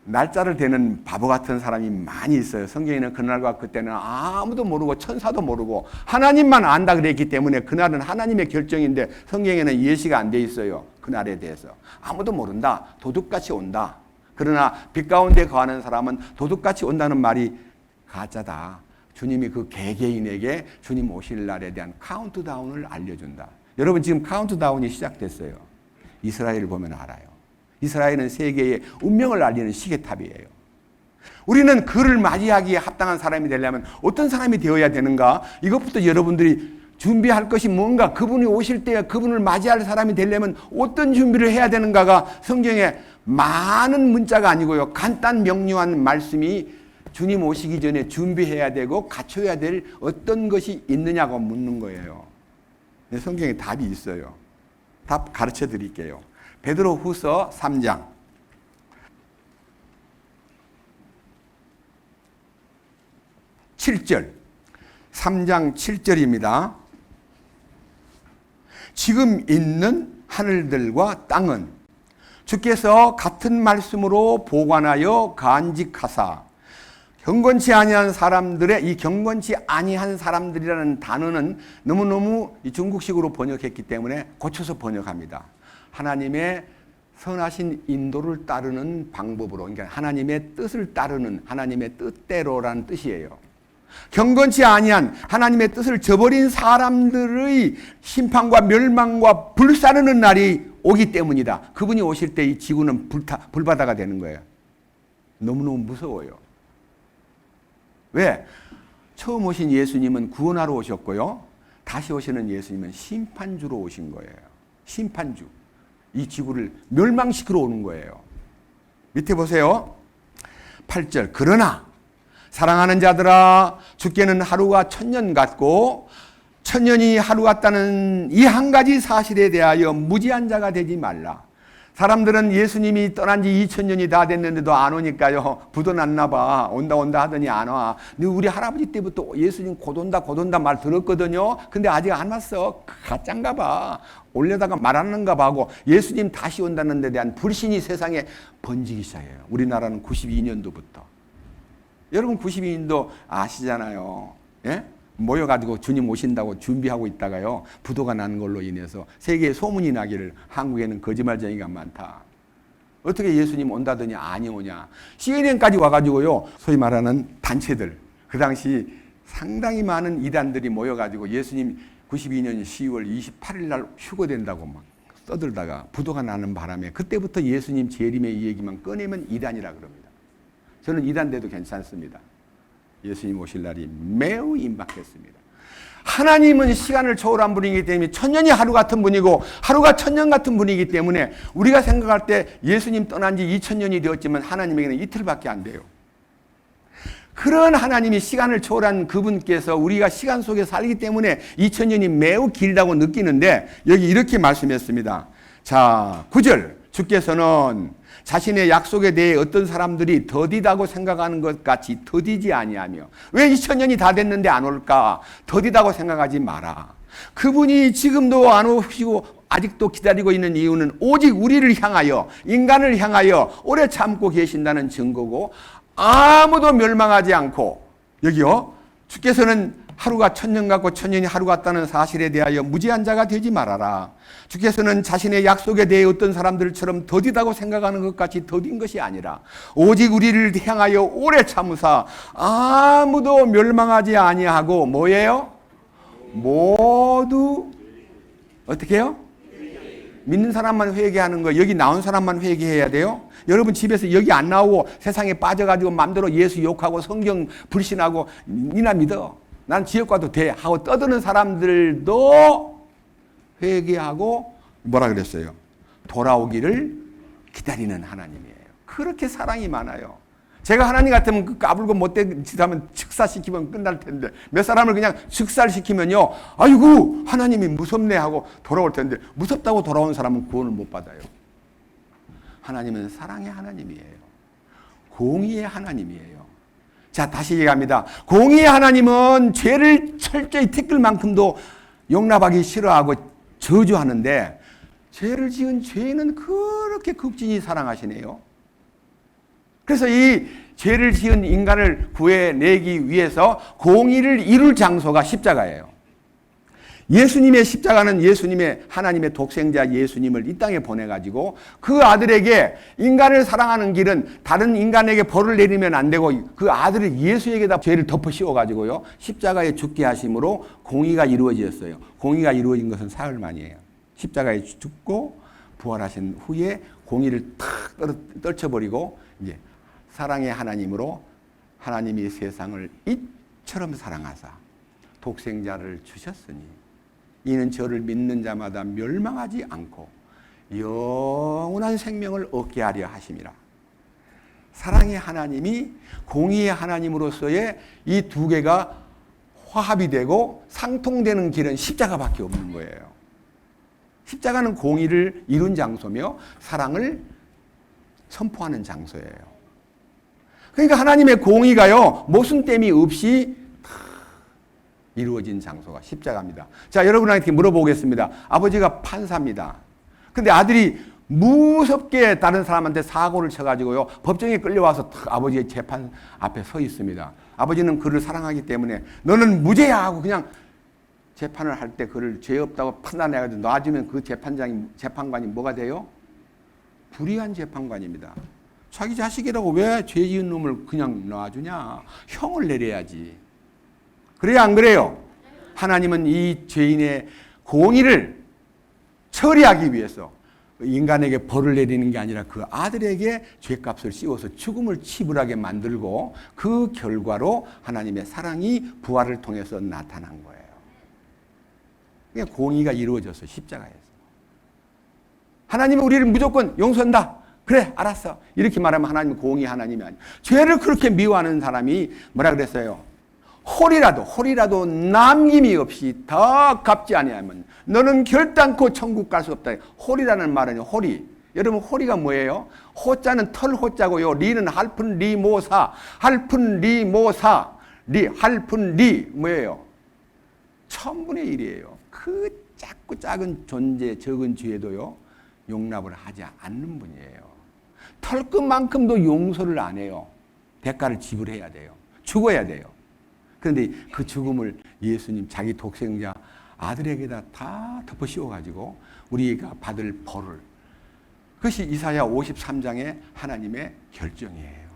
날짜를 대는 바보 같은 사람이 많이 있어요. 성경에는 그날과 그때는 아무도 모르고 천사도 모르고 하나님만 안다 그랬기 때문에 그날은 하나님의 결정인데 성경에는 예시가 안 돼 있어요. 그날에 대해서. 아무도 모른다. 도둑같이 온다. 그러나 빛 가운데 거하는 사람은 도둑같이 온다는 말이 가짜다. 주님이 그 개개인에게 주님 오실 날에 대한 카운트다운을 알려준다. 여러분, 지금 카운트다운이 시작됐어요. 이스라엘을 보면 알아요. 이스라엘은 세계의 운명을 알리는 시계탑이에요. 우리는 그를 맞이하기에 합당한 사람이 되려면 어떤 사람이 되어야 되는가? 이것부터 여러분들이 준비할 것이 뭔가, 그분이 오실 때 그분을 맞이할 사람이 되려면 어떤 준비를 해야 되는가가 성경에 많은 문자가 아니고요, 간단 명료한 말씀이 주님 오시기 전에 준비해야 되고 갖춰야 될 어떤 것이 있느냐고 묻는 거예요. 성경에 답이 있어요. 답 가르쳐 드릴게요. 베드로후서 3장 7절, 3장 7절입니다. 지금 있는 하늘들과 땅은 주께서 같은 말씀으로 보관하여 간직하사, 경건치 아니한 사람들의, 이 경건치 아니한 사람들이라는 단어는 너무너무 중국식으로 번역했기 때문에 고쳐서 번역합니다. 하나님의 선하신 인도를 따르는 방법으로, 그러니까 하나님의 뜻을 따르는, 하나님의 뜻대로라는 뜻이에요. 경건치 아니한 하나님의 뜻을 저버린 사람들의 심판과 멸망과 불사르는 날이 오기 때문이다. 그분이 오실 때 이 지구는 불바다가 되는 거예요. 너무너무 무서워요. 왜? 처음 오신 예수님은 구원하러 오셨고요, 다시 오시는 예수님은 심판주로 오신 거예요. 심판주. 이 지구를 멸망시키러 오는 거예요. 밑에 보세요. 8절. 그러나 사랑하는 자들아, 주께는 하루가 1000년 같고 1000년이 하루 같다는 이 한 가지 사실에 대하여 무지한 자가 되지 말라. 사람들은 예수님이 떠난 지 2000년이 다 됐는데도 안 오니까요, 부도 났나 봐. 온다 하더니 안 와. 근데 우리 할아버지 때부터 예수님 곧 온다 말 들었거든요. 근데 아직 안 왔어. 가짠가 봐. 올려다가 말하는가 봐 하고 예수님 다시 온다는 데 대한 불신이 세상에 번지기 시작해요. 우리나라는 92년도부터. 여러분 92년도 아시잖아요. 예? 모여가지고 주님 오신다고 준비하고 있다가요, 부도가 나는 걸로 인해서 세계에 소문이 나기를 한국에는 거짓말쟁이가 많다. 어떻게 예수님 온다더니 아니 오냐. CNN까지 와가지고요, 소위 말하는 단체들, 그 당시 상당히 많은 이단들이 모여가지고 예수님 92년 10월 28일 날 휴거된다고 막 떠들다가 부도가 나는 바람에 그때부터 예수님 재림의 이 얘기만 꺼내면 이단이라 그럽니다. 저는 이단돼도 괜찮습니다. 예수님 오실 날이 매우 임박했습니다. 하나님은 시간을 초월한 분이기 때문에 1000년이 하루 같은 분이고 하루가 1000년 같은 분이기 때문에 우리가 생각할 때 예수님 떠난 지 2000년이 되었지만 하나님에게는 이틀밖에 안 돼요. 그런 하나님이 시간을 초월한 그분께서 우리가 시간 속에 살기 때문에 2000년이 매우 길다고 느끼는데 여기 이렇게 말씀했습니다. 자, 9절. 주께서는 자신의 약속에 대해 어떤 사람들이 더디다고 생각하는 것 같이 더디지 아니하며, 왜 2000년이 다 됐는데 안 올까? 더디다고 생각하지 마라. 그분이 지금도 안 오시고 아직도 기다리고 있는 이유는 오직 우리를 향하여, 인간을 향하여 오래 참고 계신다는 증거고, 아무도 멸망하지 않고, 여기요, 주께서는 하루가 1000년 같고 1000년이 하루 같다는 사실에 대하여 무지한 자가 되지 말아라. 주께서는 자신의 약속에 대해 어떤 사람들처럼 더디다고 생각하는 것 같이 더딘 것이 아니라 오직 우리를 향하여 오래 참으사 아무도 멸망하지 아니하고 뭐예요? 모두 어떻게 해요? 믿는 사람만 회개하는 거, 여기 나온 사람만 회개해야 돼요? 여러분 집에서 여기 안 나오고 세상에 빠져가지고 마음대로 예수 욕하고 성경 불신하고 니나 믿어. 난 지옥 가도 돼 하고 떠드는 사람들도 회개하고 뭐라 그랬어요? 돌아오기를 기다리는 하나님이에요. 그렇게 사랑이 많아요. 제가 하나님 같으면 그 까불고 못된 짓 하면 즉사시키면 끝날 텐데 몇 사람을 그냥 즉사시키면요, 아이고 하나님이 무섭네 하고 돌아올 텐데 무섭다고 돌아온 사람은 구원을 못 받아요. 하나님은 사랑의 하나님이에요. 공의의 하나님이에요. 자, 다시 얘기합니다. 공의의 하나님은 죄를 철저히 티끌만큼도 용납하기 싫어하고 저주하는데 죄를 지은 죄인은 그렇게 극진히 사랑하시네요. 그래서 이 죄를 지은 인간을 구해내기 위해서 공의를 이룰 장소가 십자가예요. 예수님의 십자가는 예수님의 하나님의 독생자 예수님을 이 땅에 보내가지고 그 아들에게 인간을 사랑하는 길은 다른 인간에게 벌을 내리면 안 되고 그 아들을 예수에게다 죄를 덮어 씌워가지고요 십자가에 죽게 하심으로 공의가 이루어졌어요. 공의가 이루어진 것은 사흘 만이에요. 십자가에 죽고 부활하신 후에 공의를 탁 떨쳐버리고 이제 사랑의 하나님으로 하나님이 세상을 이처럼 사랑하사 독생자를 주셨으니 이는 저를 믿는 자마다 멸망하지 않고 영원한 생명을 얻게 하려 하심이라. 사랑의 하나님이 공의의 하나님으로서의 이 두 개가 화합이 되고 상통되는 길은 십자가밖에 없는 거예요. 십자가는 공의를 이룬 장소며 사랑을 선포하는 장소예요. 그러니까 하나님의 공의가요 모순됨이 없이 이루어진 장소가 십자가입니다. 자, 여러분한테 물어보겠습니다. 아버지가 판사입니다. 근데 아들이 무섭게 다른 사람한테 사고를 쳐가지고요 법정에 끌려와서 아버지의 재판 앞에 서 있습니다. 아버지는 그를 사랑하기 때문에 너는 무죄야 하고 그냥 재판을 할 때 그를 죄 없다고 판단해가지고 놔주면 그 재판관이 뭐가 돼요? 불의한 재판관입니다. 자기 자식이라고 왜 죄 지은 놈을 그냥 놔주냐? 형을 내려야지. 그래요, 안 그래요? 하나님은 이 죄인의 공의를 처리하기 위해서 인간에게 벌을 내리는 게 아니라 그 아들에게 죄값을 씌워서 죽음을 치불하게 만들고 그 결과로 하나님의 사랑이 부활을 통해서 나타난 거예요. 그러니까 공의가 이루어져서 십자가에서. 하나님은 우리를 무조건 용서한다. 그래, 알았어. 이렇게 말하면 하나님은 공의 하나님이 아니에요. 죄를 그렇게 미워하는 사람이 뭐라 그랬어요? 홀이라도 남김이 없이 더 갚지 아니하면 너는 결단코 천국 갈 수 없다. 홀이라는 말은 홀이. 여러분 홀이가 뭐예요? 호자는 털 호자고요. 리는 할픈 리모사. 할픈 리모사. 할픈 리 뭐예요? 1000분의 1이에요. 그 작고 작은 존재 적은 죄도요 용납을 하지 않는 분이에요. 털끝만큼도 용서를 안 해요. 대가를 지불해야 돼요. 죽어야 돼요. 그런데 그 죽음을 예수님 자기 독생자 아들에게다 다 덮어 씌워가지고 우리가 받을 벌을, 그것이 이사야 53장의 하나님의 결정이에요.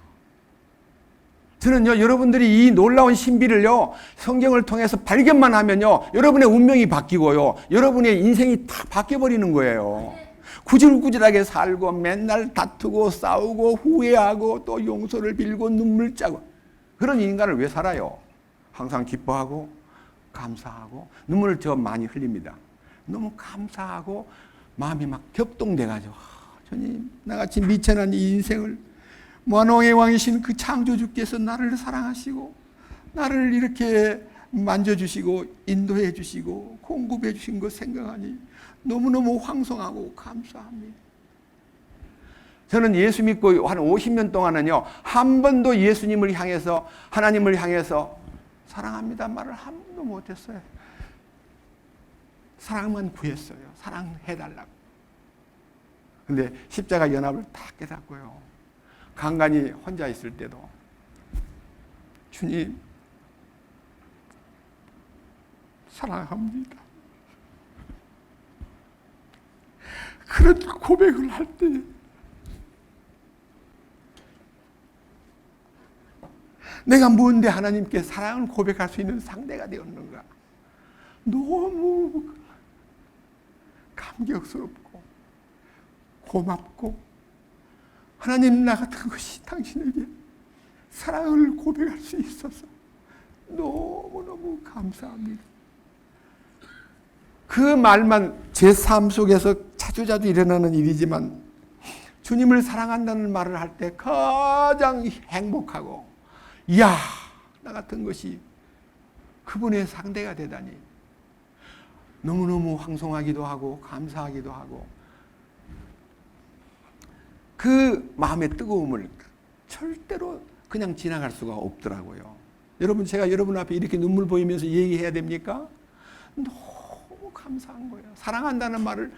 저는요 여러분들이 이 놀라운 신비를요 성경을 통해서 발견만 하면요 여러분의 운명이 바뀌고요 여러분의 인생이 다 바뀌어버리는 거예요. 구질구질하게 살고 맨날 다투고 싸우고 후회하고 또 용서를 빌고 눈물 짜고 그런 인간을 왜 살아요? 항상 기뻐하고 감사하고 눈물을 저 많이 흘립니다. 너무 감사하고 마음이 막 격동돼가지고 주님 나같이 미천한 이 인생을 만왕의 왕이신 그 창조주께서 나를 사랑하시고 나를 이렇게 만져주시고 인도해 주시고 공급해 주신 것 생각하니 너무너무 황송하고 감사합니다. 저는 예수 믿고 한 50년 동안은요 한 번도 예수님을 향해서 하나님을 향해서 사랑합니다 말을 한 번도 못했어요. 사랑만 구했어요. 사랑해달라고. 근데 십자가 연합을 다 깨닫고요 간간히 혼자 있을 때도 주님 사랑합니다. 그런 고백을 할 때 내가 뭔데 하나님께 사랑을 고백할 수 있는 상대가 되었는가? 너무 감격스럽고 고맙고 하나님, 나 같은 것이 당신에게 사랑을 고백할 수 있어서 너무너무 감사합니다. 그 말만 제 삶 속에서 자주자주 일어나는 일이지만 주님을 사랑한다는 말을 할 때 가장 행복하고, 이야, 나 같은 것이 그분의 상대가 되다니 너무너무 황송하기도 하고 감사하기도 하고, 그 마음의 뜨거움을 절대로 그냥 지나갈 수가 없더라고요. 여러분, 제가 여러분 앞에 이렇게 눈물 보이면서 얘기해야 됩니까? 너무 감사한 거예요. 사랑한다는 말을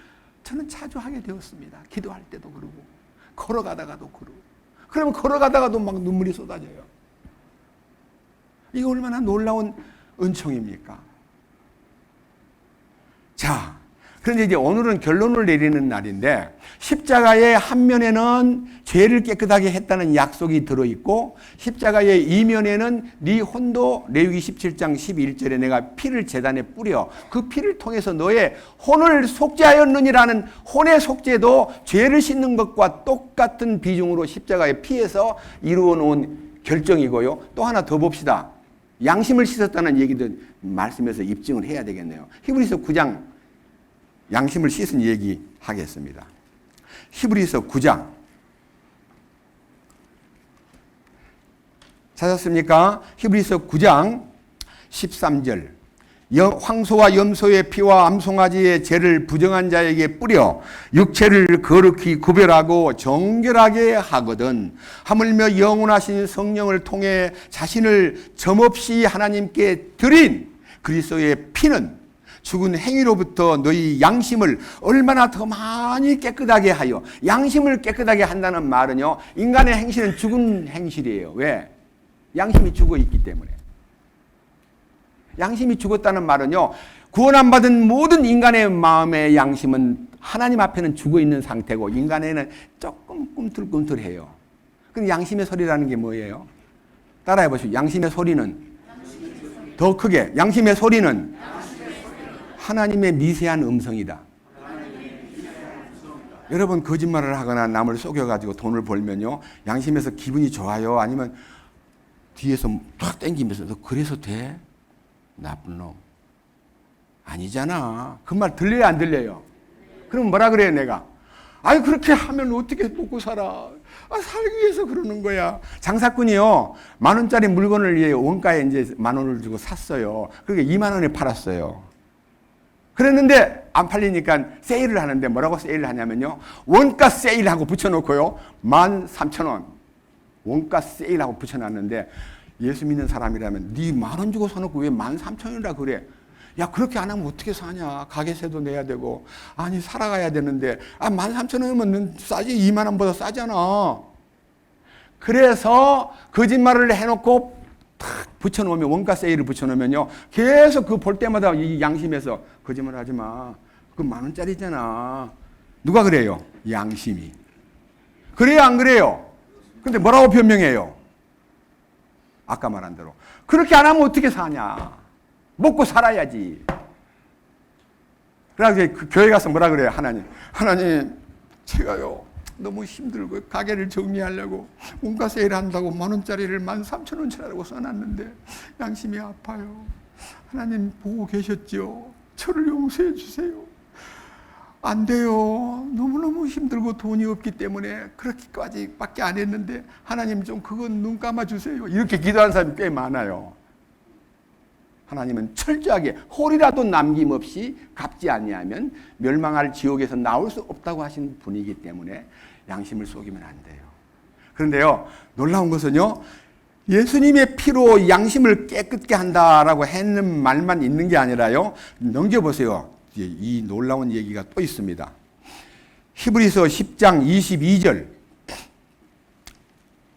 저는 자주 하게 되었습니다. 기도할 때도 그러고 걸어가다가도 그러고. 그러면 걸어가다가도 막 눈물이 쏟아져요. 이거 얼마나 놀라운 은총입니까? 자, 그런데 이제 오늘은 결론을 내리는 날인데, 십자가의 한 면에는 죄를 깨끗하게 했다는 약속이 들어있고, 십자가의 이면에는 네 혼도, 레위기 17장 11절에 내가 피를 제단에 뿌려 그 피를 통해서 너의 혼을 속죄하였느니라는 혼의 속죄도 죄를 씻는 것과 똑같은 비중으로 십자가의 피에서 이루어 놓은 결정이고요. 또 하나 더 봅시다. 양심을 씻었다는 얘기도 말씀에서 입증을 해야 되겠네요. 히브리서 9장 양심을 씻은 얘기 하겠습니다. 히브리서 9장 찾았습니까? 히브리서 9장 13절. 황소와 염소의 피와 암송아지의 죄를 부정한 자에게 뿌려 육체를 거룩히 구별하고 정결하게 하거든, 하물며 영원하신 성령을 통해 자신을 점없이 하나님께 드린 그리스도의 피는 죽은 행위로부터 너희 양심을 얼마나 더 많이 깨끗하게 하여, 양심을 깨끗하게 한다는 말은요, 인간의 행실은 죽은 행실이에요. 왜? 양심이 죽어 있기 때문에. 양심이 죽었다는 말은요, 구원 안 받은 모든 인간의 마음의 양심은 하나님 앞에는 죽어 있는 상태고, 인간에는 조금 꿈틀꿈틀해요. 근데 양심의 소리라는 게 뭐예요? 따라해 보시죠. 양심의 소리는 더 크게, 양심의 소리는 하나님의 미세한 음성이다. 여러분, 거짓말을 하거나 남을 속여가지고 돈을 벌면요, 양심에서 기분이 좋아요? 아니면 뒤에서 탁 땡기면서 너 그래서 돼? 나쁜 놈. 아니잖아. 그 말 들려요, 안 들려요? 그럼 뭐라 그래요, 내가? 아니, 그렇게 하면 어떻게 먹고 살아? 살기 위해서 그러는 거야. 장사꾼이요, 10,000원짜리 물건을 원가에 이제 10,000원을 주고 샀어요. 그게 20,000원에 팔았어요. 그랬는데 안 팔리니까 세일을 하는데, 뭐라고 세일을 하냐면요, 원가 세일하고 붙여놓고요, 13,000원 원가 세일하고 붙여놨는데, 예수 믿는 사람이라면 네 10,000원 주고 사놓고 왜 13,000원이라 그래? 야, 그렇게 안 하면 어떻게 사냐? 가게세도 내야 되고, 아니 살아가야 되는데, 13,000원이면 싸지, 20,000원보다 싸잖아. 그래서 거짓말을 해놓고 탁 붙여놓으면, 원가 세일을 붙여놓으면요, 계속 그 볼 때마다 이 양심에서 거짓말 하지 마. 그 10,000원짜리잖아. 누가 그래요? 양심이. 그래요, 안 그래요? 근데 뭐라고 변명해요? 아까 말한 대로. 그렇게 안 하면 어떻게 사냐? 먹고 살아야지. 그래서 그 교회 가서 뭐라 그래요? 하나님, 제가요, 너무 힘들고 가게를 정리하려고 원가 세일 한다고 10,000원짜리를 13,000원짜리라고 써놨는데 양심이 아파요. 하나님 보고 계셨죠? 저를 용서해 주세요. 안 돼요. 너무너무 힘들고 돈이 없기 때문에 그렇게까지밖에 안 했는데 하나님 좀 그건 눈 감아 주세요. 이렇게 기도하는 사람이 꽤 많아요. 하나님은 철저하게 홀이라도 남김없이 갚지 아니하면 멸망할 지옥에서 나올 수 없다고 하신 분이기 때문에 양심을 속이면 안 돼요. 그런데요, 놀라운 것은요, 예수님의 피로 양심을 깨끗게 한다라고 했는 말만 있는 게 아니라요, 넘겨보세요. 이 놀라운 얘기가 또 있습니다. 히브리서 10장 22절.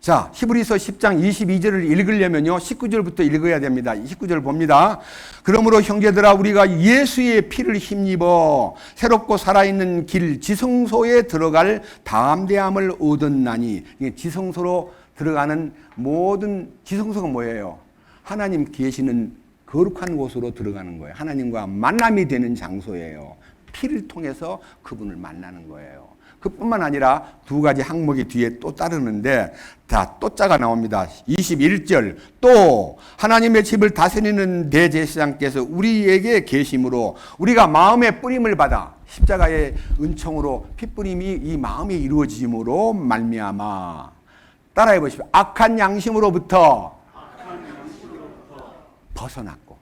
자, 히브리서 10장 22절을 읽으려면요, 19절부터 읽어야 됩니다. 19절 봅니다. 그러므로 형제들아, 우리가 예수의 피를 힘입어 새롭고 살아있는 길 지성소에 들어갈 담대함을 얻었나니. 지성소로 들어가는 모든, 지성소가 뭐예요? 하나님 계시는 거룩한 곳으로 들어가는 거예요. 하나님과 만남이 되는 장소예요. 피를 통해서 그분을 만나는 거예요. 그뿐만 아니라 두 가지 항목이 뒤에 또 따르는데 다 또자가 나옵니다. 21절 또 하나님의 집을 다스리는 대제사장께서 우리에게 계심으로 우리가 마음의 뿌림을 받아 십자가의 은총으로 핏뿌림이 이 마음에 이루어짐으로 말미암아 따라해 보십시오. 악한 양심으로부터 벗어났고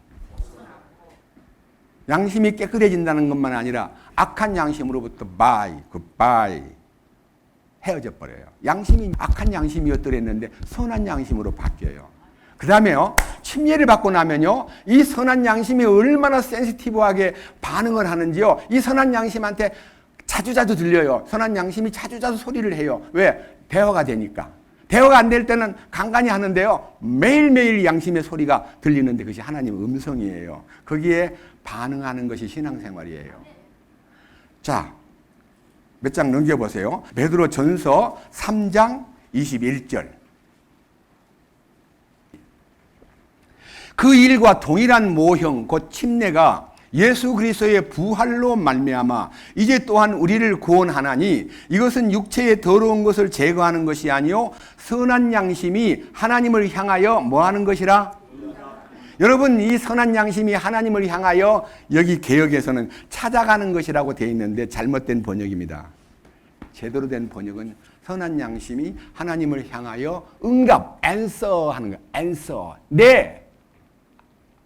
양심이 깨끗해진다는 것만 아니라 악한 양심으로부터 굿바이 헤어져 버려요. 양심이 악한 양심이었더랬는데 선한 양심으로 바뀌어요. 그 다음에요, 침례를 받고 나면요, 이 선한 양심이 얼마나 센시티브하게 반응을 하는지요. 이 선한 양심한테 자주자주 들려요. 선한 양심이 자주자주 소리를 해요. 왜? 대화가 되니까. 대화가 안 될 때는 간간히 하는데요, 매일매일 양심의 소리가 들리는데 그것이 하나님의 음성이에요. 거기에 반응하는 것이 신앙생활이에요. 자, 몇 장 넘겨보세요. 베드로 전서 3장 21절. 그 일과 동일한 모형 곧 침례가 예수 그리스도의 부활로 말미암아 이제 또한 우리를 구원하나니 이것은 육체의 더러운 것을 제거하는 것이 아니요 선한 양심이 하나님을 향하여 뭐하는 것이라? 여러분, 이 선한 양심이 하나님을 향하여 여기 개역에서는 찾아가는 것이라고 되어 있는데 잘못된 번역입니다. 제대로 된 번역은 선한 양심이 하나님을 향하여 응답, answer 하는 거예요. answer. 네,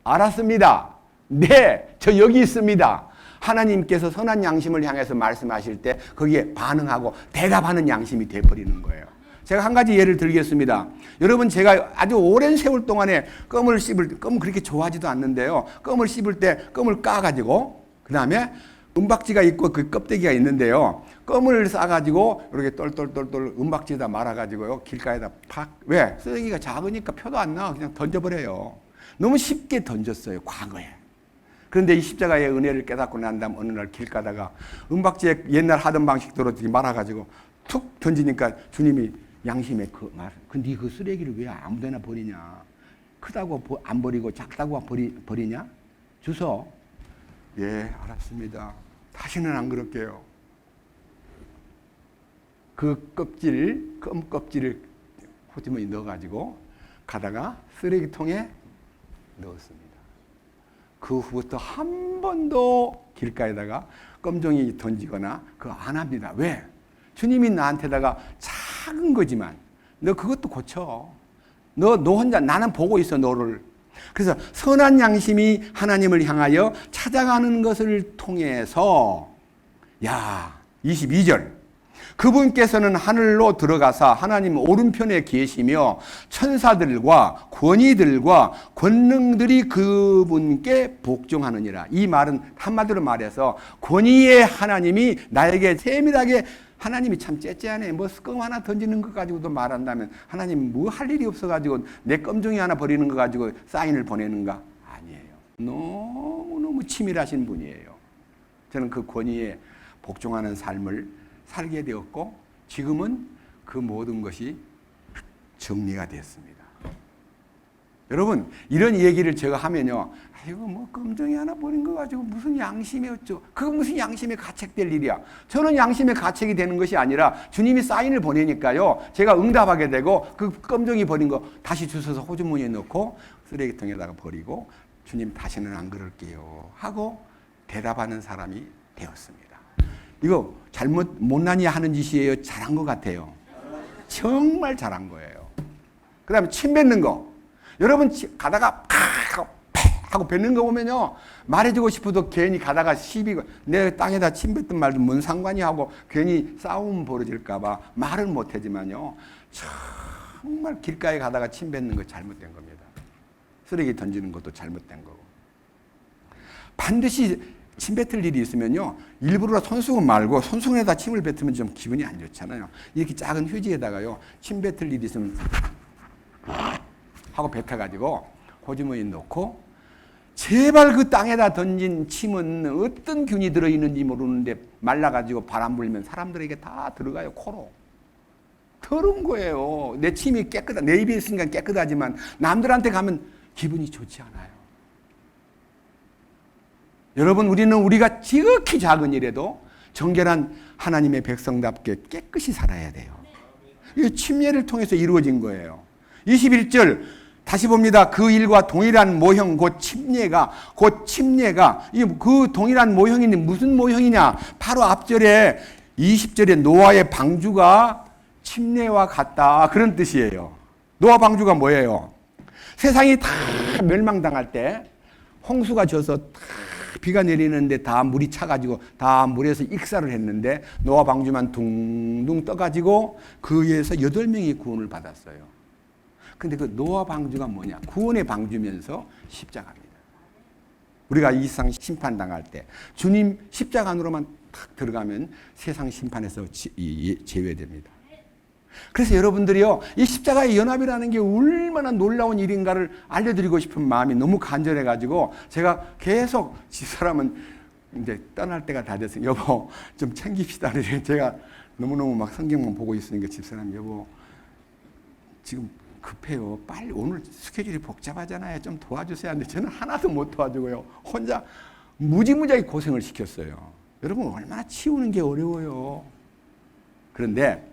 알았습니다. 네, 저 여기 있습니다. 하나님께서 선한 양심을 향해서 말씀하실 때 거기에 반응하고 대답하는 양심이 되어버리는 거예요. 제가 한 가지 예를 들겠습니다. 여러분, 제가 아주 오랜 세월 동안에 껌을 씹을 때, 껌 그렇게 좋아하지도 않는데요. 껌을 씹을 때 껌을 까가지고, 그 다음에 은박지가 있고 그 껍데기가 있는데요. 껌을 싸가지고 이렇게 똘똘똘똘 은박지에다 말아가지고요. 길가에다 팍. 왜? 쓰레기가 작으니까 표도 안 나. 그냥 던져버려요. 너무 쉽게 던졌어요, 과거에. 그런데 이 십자가의 은혜를 깨닫고 난 다음 어느 날 길 가다가 은박지에 옛날 하던 방식대로 말아가지고 툭 던지니까 주님이 양심에 근데 그 쓰레기를 왜 아무데나 버리냐? 크다고 안 버리고 작다고 버리냐? 주소. 예, 알았습니다. 다시는 안 그럴게요. 그 껌 껍질을 호주머니 넣어가지고 가다가 쓰레기통에 넣었습니다. 그 후부터 한 번도 길가에다가 껌종이 던지거나 그거 안 합니다. 왜? 주님이 나한테다가 작은 거지만 너 그것도 고쳐. 너 혼자 나는 보고 있어 너를. 그래서 선한 양심이 하나님을 향하여 찾아가는 것을 통해서 22절 그분께서는 하늘로 들어가사 하나님 오른편에 계시며 천사들과 권위들과 권능들이 그분께 복종하느니라. 이 말은 한마디로 말해서 권위의 하나님이 나에게 세밀하게 하나님이 참 째째하네. 뭐 껌 하나 던지는 것 가지고도 말한다면 하나님 뭐 할 일이 없어가지고 내 껌종이 하나 버리는 거 가지고 사인을 보내는가? 아니에요. 너무너무 치밀하신 분이에요. 저는 그 권위에 복종하는 삶을 살게 되었고 지금은 그 모든 것이 정리가 됐습니다. 여러분, 이런 얘기를 제가 하면요, 이거 뭐 껌종이 하나 버린 거 가지고 무슨 양심이 어쩌? 그거 무슨 양심에 가책될 일이야? 저는 양심에 가책이 되는 것이 아니라 주님이 사인을 보내니까요, 제가 응답하게 되고 그 껌종이 버린 거 다시 주워서 호주머니에 넣고 쓰레기통에다가 버리고 주님 다시는 안 그럴게요 하고 대답하는 사람이 되었습니다. 이거 못난이 하는 짓이에요? 잘한 것 같아요. 정말 잘한 거예요. 그 다음에 침 뱉는 거. 여러분 가다가 하고 뱉는 거 보면요, 말해주고 싶어도 괜히 가다가 시비가 내 땅에다 침 뱉든 말든 뭔 상관이 하고 괜히 싸움 벌어질까 봐 말은 못하지만요, 정말 길가에 가다가 침 뱉는 거 잘못된 겁니다. 쓰레기 던지는 것도 잘못된 거고. 반드시 침 뱉을 일이 있으면요, 일부러 손수건 말고 손수건에다 침을 뱉으면 좀 기분이 안 좋잖아요. 이렇게 작은 휴지에다가요, 침 뱉을 일이 있으면 하고 뱉어가지고 호주머니에 넣고, 제발 그 땅에다 던진 침은 어떤 균이 들어있는지 모르는데 말라가지고 바람 불면 사람들에게 다 들어가요, 코로. 더러운 거예요. 내 침이 깨끗하, 내 입에 있으니까 깨끗하지만 남들한테 가면 기분이 좋지 않아요. 여러분, 우리가 지극히 작은 일에도 정결한 하나님의 백성답게 깨끗이 살아야 돼요. 이 침례를 통해서 이루어진 거예요. 21절 다시 봅니다. 그 일과 동일한 모형 곧 침례가 그 동일한 모형이 무슨 모형이냐? 바로 앞절에 20절에 노아의 방주가 침례와 같다, 그런 뜻이에요. 노아 방주가 뭐예요? 세상이 다 멸망당할 때 홍수가 져서 비가 내리는데 다 물이 차가지고 다 물에서 익사를 했는데 노아 방주만 둥둥 떠가지고 그 위에서 8명이 구원을 받았어요. 근데 그 노아 방주가 뭐냐? 구원의 방주면서 십자가입니다. 우리가 이 세상 심판당할 때 주님 십자가 안으로만 탁 들어가면 세상 심판에서 제외됩니다. 그래서 여러분들이요, 이 십자가의 연합이라는 게 얼마나 놀라운 일인가를 알려드리고 싶은 마음이 너무 간절해가지고 제가 계속 집사람은 이제 떠날 때가 다 됐어요. 여보, 좀 챙깁시다. 제가 너무너무 막 성경만 보고 있으니까 집사람, 여보, 지금 급해요. 빨리, 오늘 스케줄이 복잡하잖아요. 좀 도와주세요. 하는데 저는 하나도 못 도와주고요. 혼자 무지무지하게 고생을 시켰어요. 여러분, 얼마나 치우는 게 어려워요. 그런데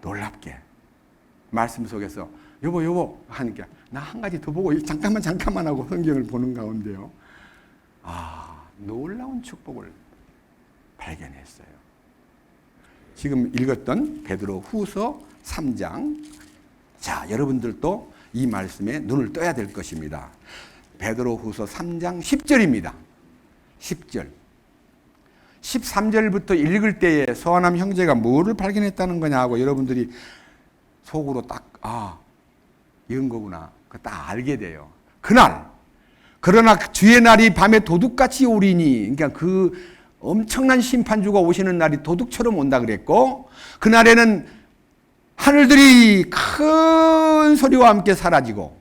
놀랍게 말씀 속에서 여보 하니까 나 한 가지 더 보고 잠깐만 하고 성경을 보는 가운데요, 놀라운 축복을 발견했어요. 지금 읽었던 베드로 후서 3장, 자, 여러분들도 이 말씀에 눈을 떠야 될 것입니다. 베드로 후서 3장 10절입니다. 10절. 13절부터 읽을 때에 서한함 형제가 뭐를 발견했다는 거냐 하고 여러분들이 속으로 딱, 이런 거구나, 그거 딱 알게 돼요. 그러나 주의 날이 밤에 도둑같이 오리니, 그러니까 그 엄청난 심판주가 오시는 날이 도둑처럼 온다 그랬고, 그날에는 하늘들이 큰 소리와 함께 사라지고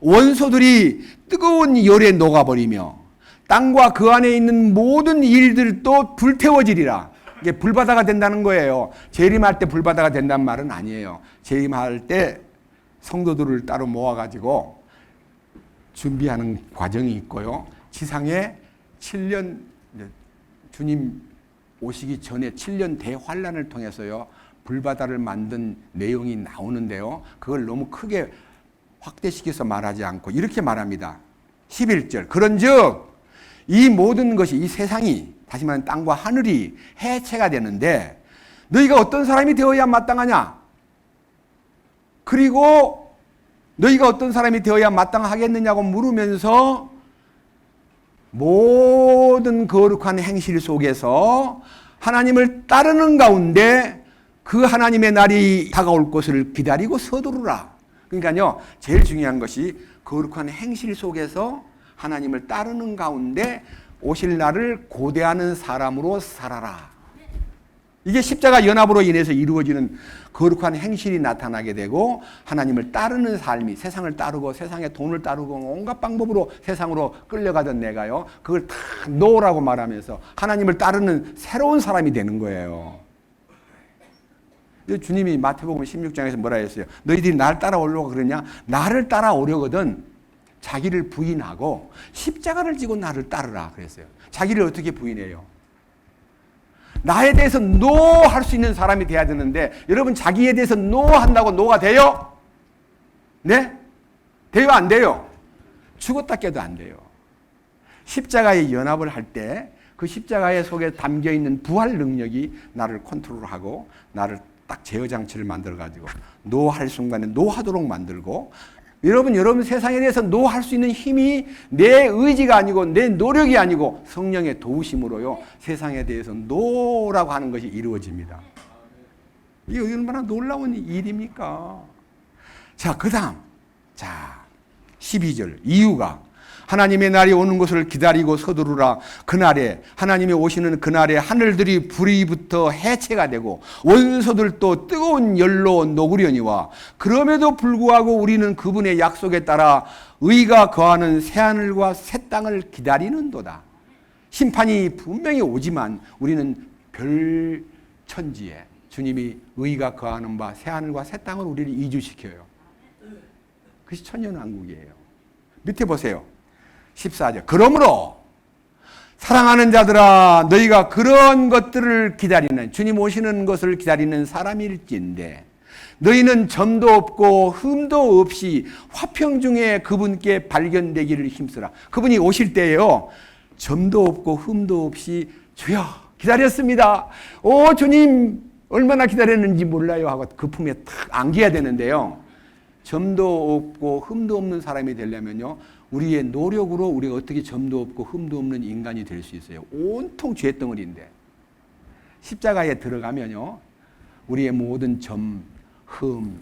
원소들이 뜨거운 열에 녹아버리며 땅과 그 안에 있는 모든 일들도 불태워지리라. 이게 불바다가 된다는 거예요. 재림할 때 불바다가 된다는 말은 아니에요. 재림할 때 성도들을 따로 모아가지고 준비하는 과정이 있고요. 지상에 7년, 주님 오시기 전에 7년 대환란을 통해서요, 불바다를 만든 내용이 나오는데요, 그걸 너무 크게 확대시켜서 말하지 않고 이렇게 말합니다. 11절. 그런즉 이 모든 것이, 이 세상이, 다시 말하면 땅과 하늘이 해체가 되는데 너희가 어떤 사람이 되어야 마땅하냐? 그리고 너희가 어떤 사람이 되어야 마땅하겠느냐고 물으면서 모든 거룩한 행실 속에서 하나님을 따르는 가운데 그 하나님의 날이 다가올 것을 기다리고 서두르라. 그러니까요, 제일 중요한 것이 거룩한 행실 속에서 하나님을 따르는 가운데 오실 날을 고대하는 사람으로 살아라. 이게 십자가 연합으로 인해서 이루어지는 거룩한 행실이 나타나게 되고, 하나님을 따르는 삶이, 세상을 따르고 세상의 돈을 따르고 온갖 방법으로 세상으로 끌려가던 내가요, 그걸 다 놓으라고 말하면서 하나님을 따르는 새로운 사람이 되는 거예요. 주님이 마태복음 16장에서 뭐라 했어요? 너희들이 날 따라오려고 그러냐? 나를 따라오려거든 자기를 부인하고 십자가를 지고 나를 따르라 그랬어요. 자기를 어떻게 부인해요? 나에 대해서 노 할 수 있는 사람이 돼야 되는데, 여러분 자기에 대해서 노 한다고 노가 돼요? 네? 돼요, 안 돼요? 죽었다 깨도 안 돼요. 십자가의 연합을 할 때 그 십자가의 속에 담겨있는 부활 능력이 나를 컨트롤하고 나를 딱 제어 장치를 만들어가지고 노 할 순간에 노 하도록 만들고, 여러분 세상에 대해서 노 할 수 있는 힘이 내 의지가 아니고 내 노력이 아니고 성령의 도우심으로요, 세상에 대해서 노라고 하는 것이 이루어집니다. 이게 얼마나 놀라운 일입니까? 자, 그 다음, 12절. 이유가 하나님의 날이 오는 것을 기다리고 서두르라. 그날에, 하나님이 오시는 그날에 하늘들이 불이 붙어 해체가 되고 원소들도 뜨거운 열로 녹으려니와, 그럼에도 불구하고 우리는 그분의 약속에 따라 의가 거하는 새하늘과 새 땅을 기다리는도다. 심판이 분명히 오지만 우리는 별 천지에 주님이 의가 거하는 바 새하늘과 새 땅을 우리를 이주시켜요. 그것이 천년왕국이에요. 밑에 보세요. 14절. 그러므로 사랑하는 자들아, 너희가 그런 것들을 기다리는, 주님 오시는 것을 기다리는 사람일진데 너희는 점도 없고 흠도 없이 화평 중에 그분께 발견되기를 힘쓰라. 그분이 오실 때에요, 점도 없고 흠도 없이 주여 기다렸습니다. 오 주님 얼마나 기다렸는지 몰라요 하고 그 품에 탁 안겨야 되는데요, 점도 없고 흠도 없는 사람이 되려면요, 우리의 노력으로 우리가 어떻게 점도 없고 흠도 없는 인간이 될 수 있어요? 온통 죄덩어리인데 십자가에 들어가면요, 우리의 모든 점, 흠,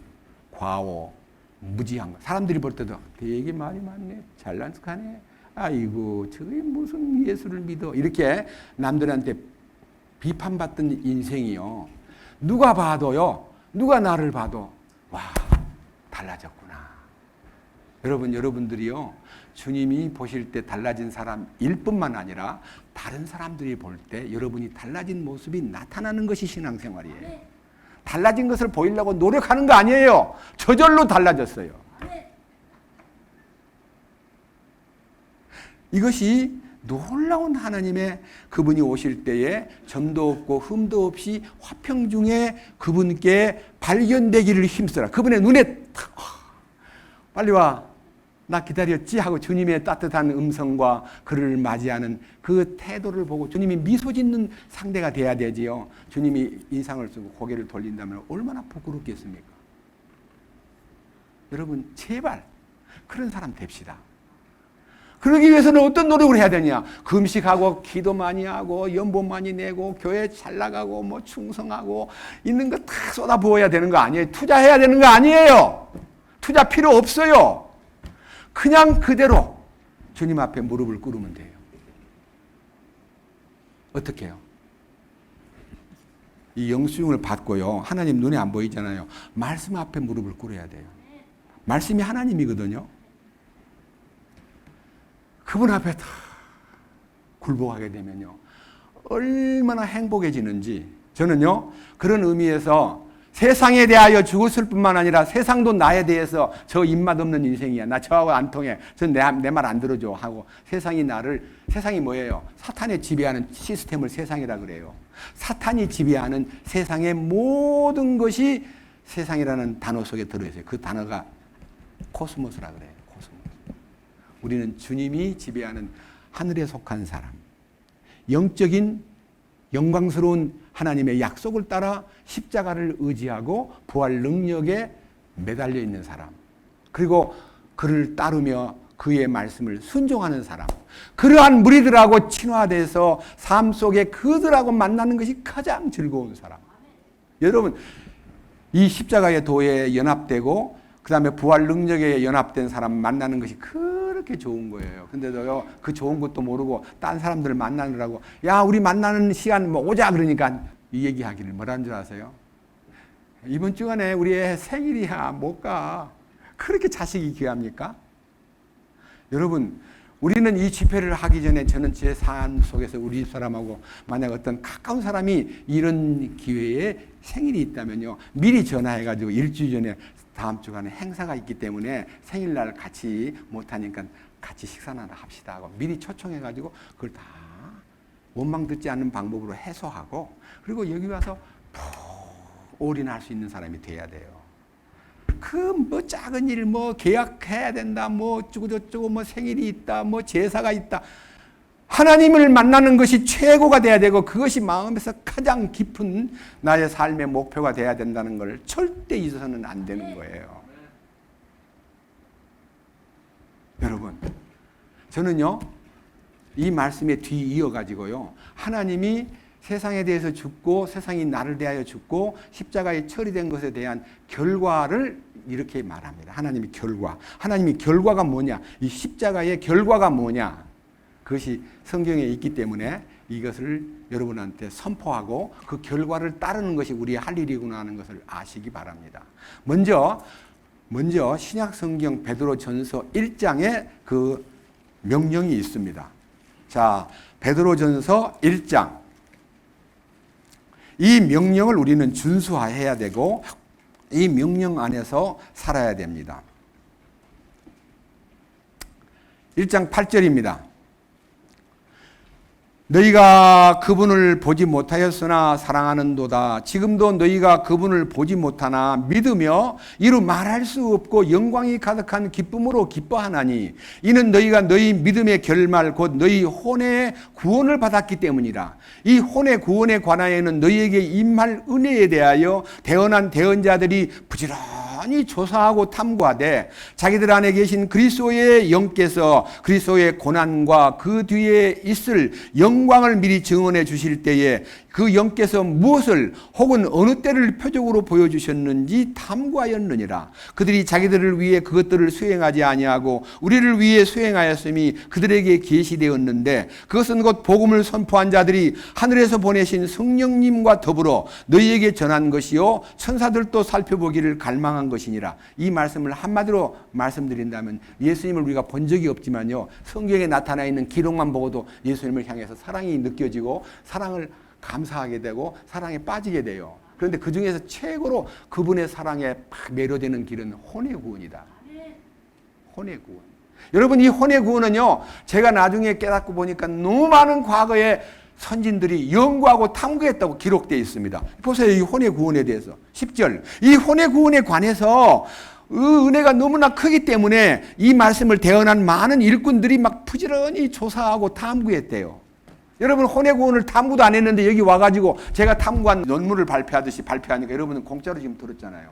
과오, 무지한 거, 사람들이 볼 때도 되게 말이 많네, 잘난 척하네, 아이고 저게 무슨 예수를 믿어, 이렇게 남들한테 비판받던 인생이요, 누가 봐도요, 누가 나를 봐도 와 달라졌구나. 여러분들이요, 주님이 보실 때 달라진 사람일 뿐만 아니라 다른 사람들이 볼 때 여러분이 달라진 모습이 나타나는 것이 신앙생활이에요. 달라진 것을 보이려고 노력하는 거 아니에요. 저절로 달라졌어요. 이것이 놀라운 하나님의, 그분이 오실 때에 점도 없고 흠도 없이 화평 중에 그분께 발견되기를 힘쓰라. 그분의 눈에 탁, 빨리 와, 나 기다렸지 하고 주님의 따뜻한 음성과 그를 맞이하는 그 태도를 보고 주님이 미소 짓는 상대가 돼야 되지요. 주님이 인상을 쓰고 고개를 돌린다면 얼마나 부끄럽겠습니까? 여러분 제발 그런 사람 됩시다. 그러기 위해서는 어떤 노력을 해야 되냐? 금식하고 기도 많이 하고 연봉 많이 내고 교회 잘 나가고 뭐 충성하고 있는 거 다 쏟아부어야 되는 거 아니에요. 투자해야 되는 거 아니에요. 투자 필요 없어요. 그냥 그대로 주님 앞에 무릎을 꿇으면 돼요. 어떻게 해요? 이 영수증을 받고요, 하나님 눈에 안 보이잖아요. 말씀 앞에 무릎을 꿇어야 돼요. 말씀이 하나님이거든요. 그분 앞에 다 굴복하게 되면요, 얼마나 행복해지는지. 저는요, 그런 의미에서 세상에 대하여 죽었을 뿐만 아니라 세상도 나에 대해서 저 입맛 없는 인생이야, 나 저하고 안 통해, 전 내 말 안 들어줘 하고 세상이 나를, 세상이 뭐예요? 사탄이 지배하는 시스템을 세상이라 그래요. 사탄이 지배하는 세상의 모든 것이 세상이라는 단어 속에 들어있어요. 그 단어가 코스모스라 그래요. 코스모스. 우리는 주님이 지배하는 하늘에 속한 사람, 영적인 영광스러운 하나님의 약속을 따라 십자가를 의지하고 부활 능력에 매달려 있는 사람, 그리고 그를 따르며 그의 말씀을 순종하는 사람, 그러한 무리들하고 친화돼서 삶 속에 그들하고 만나는 것이 가장 즐거운 사람. 여러분, 이 십자가의 도에 연합되고 그 다음에 부활 능력에 연합된 사람 만나는 것이 그렇게 좋은 거예요. 근데도요, 그 좋은 것도 모르고 딴 사람들을 만나느라고, 야 우리 만나는 시간 뭐 오자 그러니까 이 얘기하기를 뭐라는 줄 아세요? 이번 주간에 우리의 생일이야, 못 가. 그렇게 자식이 귀합니까? 여러분, 우리는 이 집회를 하기 전에 저는 제 삶 속에서 우리 사람하고 만약 어떤 가까운 사람이 이런 기회에 생일이 있다면요, 미리 전화해가지고 일주일 전에 다음 주간에 행사가 있기 때문에 생일날 같이 못하니까 같이 식사나 합시다 하고 미리 초청해가지고 그걸 다 원망 듣지 않는 방법으로 해소하고, 그리고 여기 와서 푹 올인할 수 있는 사람이 돼야 돼요. 그 뭐 작은 일, 뭐 계약해야 된다, 뭐 어쩌고저쩌고, 뭐 생일이 있다, 뭐 제사가 있다, 하나님을 만나는 것이 최고가 돼야 되고 그것이 마음에서 가장 깊은 나의 삶의 목표가 돼야 된다는 걸 절대 잊어서는 안 되는 거예요. 여러분, 저는요 이 말씀에 뒤이어가지고요, 하나님이 세상에 대해서 죽고 세상이 나를 대하여 죽고 십자가에 처리된 것에 대한 결과를 이렇게 말합니다. 하나님이 결과가 뭐냐, 이 십자가의 결과가 뭐냐, 그것이 성경에 있기 때문에 이것을 여러분한테 선포하고 그 결과를 따르는 것이 우리의 할 일이구나 하는 것을 아시기 바랍니다. 먼저 신약 성경 베드로전서 1장에 그 명령이 있습니다. 자, 베드로전서 1장. 이 명령을 우리는 준수해야 되고 이 명령 안에서 살아야 됩니다. 1장 8절입니다. 너희가 그분을 보지 못하였으나 사랑하는도다. 지금도 너희가 그분을 보지 못하나 믿으며 이루 말할 수 없고 영광이 가득한 기쁨으로 기뻐하나니 이는 너희가 너희 믿음의 결말 곧 너희 혼의 구원을 받았기 때문이라. 이 혼의 구원에 관하여는 너희에게 임할 은혜에 대하여 대언한 대언자들이 부지런히 조사하고 탐구하되 자기들 안에 계신 그리스도의 영께서 그리스도의 고난과 그 뒤에 있을 영광을 미리 증언해 주실 때에 그 영께서 무엇을 혹은 어느 때를 표적으로 보여주셨는지 탐구하였느니라. 그들이 자기들을 위해 그것들을 수행하지 아니하고 우리를 위해 수행하였음이 그들에게 계시되었는데 그것은 곧 복음을 선포한 자들이 하늘에서 보내신 성령님과 더불어 너희에게 전한 것이요 천사들도 살펴보기를 갈망한 것이니라. 이 말씀을 한마디로 말씀드린다면 예수님을 우리가 본 적이 없지만요, 성경에 나타나 있는 기록만 보고도 예수님을 향해서 사랑이 느껴지고 사랑을 감사하게 되고 사랑에 빠지게 돼요. 그런데 그 중에서 최고로 그분의 사랑에 매료되는 길은 혼의 구원이다. 혼의 구원. 여러분, 이 혼의 구원은요, 제가 나중에 깨닫고 보니까 너무 많은 과거에 선진들이 연구하고 탐구했다고 기록되어 있습니다. 보세요, 이 혼의 구원에 대해서. 10절. 이 혼의 구원에 관해서 은혜가 너무나 크기 때문에 이 말씀을 대언한 많은 일꾼들이 막 부지런히 조사하고 탐구했대요. 여러분, 혼의 구원을 탐구도 안 했는데 여기 와가지고 제가 탐구한 논문을 발표하듯이 발표하니까 여러분은 공짜로 지금 들었잖아요.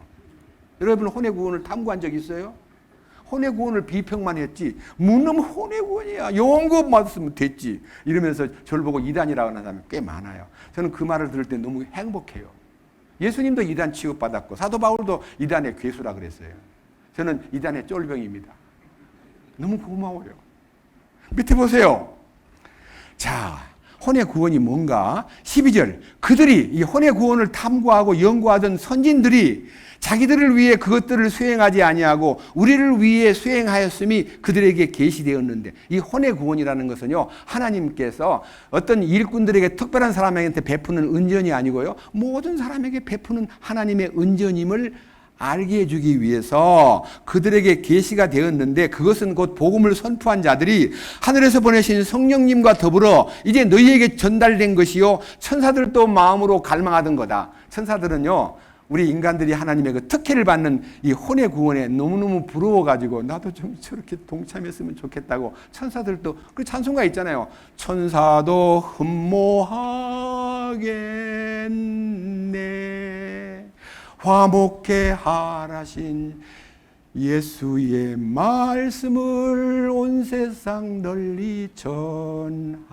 여러분, 혼의 구원을 탐구한 적 있어요? 혼의 구원을 비평만 했지, 무슨 혼의 구원이야, 용급 받았으면 됐지 이러면서 저를 보고 이단이라고 하는 사람이 꽤 많아요. 저는 그 말을 들을 때 너무 행복해요. 예수님도 이단 취급받았고 사도 바울도 이단의 괴수라 그랬어요. 저는 이단의 쫄병입니다. 너무 고마워요. 밑에 보세요. 자, 혼의 구원이 뭔가? 12절. 그들이 이 혼의 구원을 탐구하고 연구하던 선진들이 자기들을 위해 그것들을 수행하지 아니하고 우리를 위해 수행하였음이 그들에게 계시되었는데, 이 혼의 구원이라는 것은요, 하나님께서 어떤 일꾼들에게 특별한 사람에게 베푸는 은전이 아니고요, 모든 사람에게 베푸는 하나님의 은전임을 알게 해주기 위해서 그들에게 계시가 되었는데, 그것은 곧 복음을 선포한 자들이 하늘에서 보내신 성령님과 더불어 이제 너희에게 전달된 것이요 천사들도 마음으로 갈망하던 거다. 천사들은요, 우리 인간들이 하나님의 그 특혜를 받는 이 혼의 구원에 너무너무 부러워가지고 나도 좀 저렇게 동참했으면 좋겠다고, 천사들도 그 찬송가 있잖아요. 천사도 흠모하겠네 화목해 하라신 예수의 말씀을 온 세상 널리 전하세.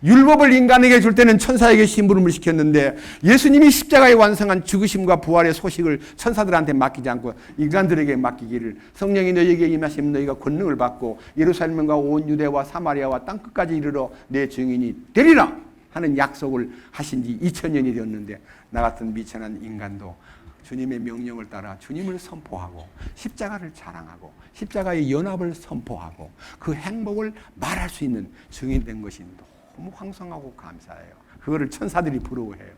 율법을 인간에게 줄 때는 천사에게 심부름을 시켰는데 예수님이 십자가에 완성한 죽으심과 부활의 소식을 천사들한테 맡기지 않고 인간들에게 맡기기를, 성령이 너희에게 임하시면 너희가 권능을 받고 예루살렘과 온 유대와 사마리아와 땅끝까지 이르러 내 증인이 되리라 하는 약속을 하신 지 2000년이 되었는데, 나 같은 미천한 인간도 주님의 명령을 따라 주님을 선포하고 십자가를 자랑하고 십자가의 연합을 선포하고 그 행복을 말할 수 있는 증인된 것이 너무 황송하고 감사해요. 그거를 천사들이 부러워해요.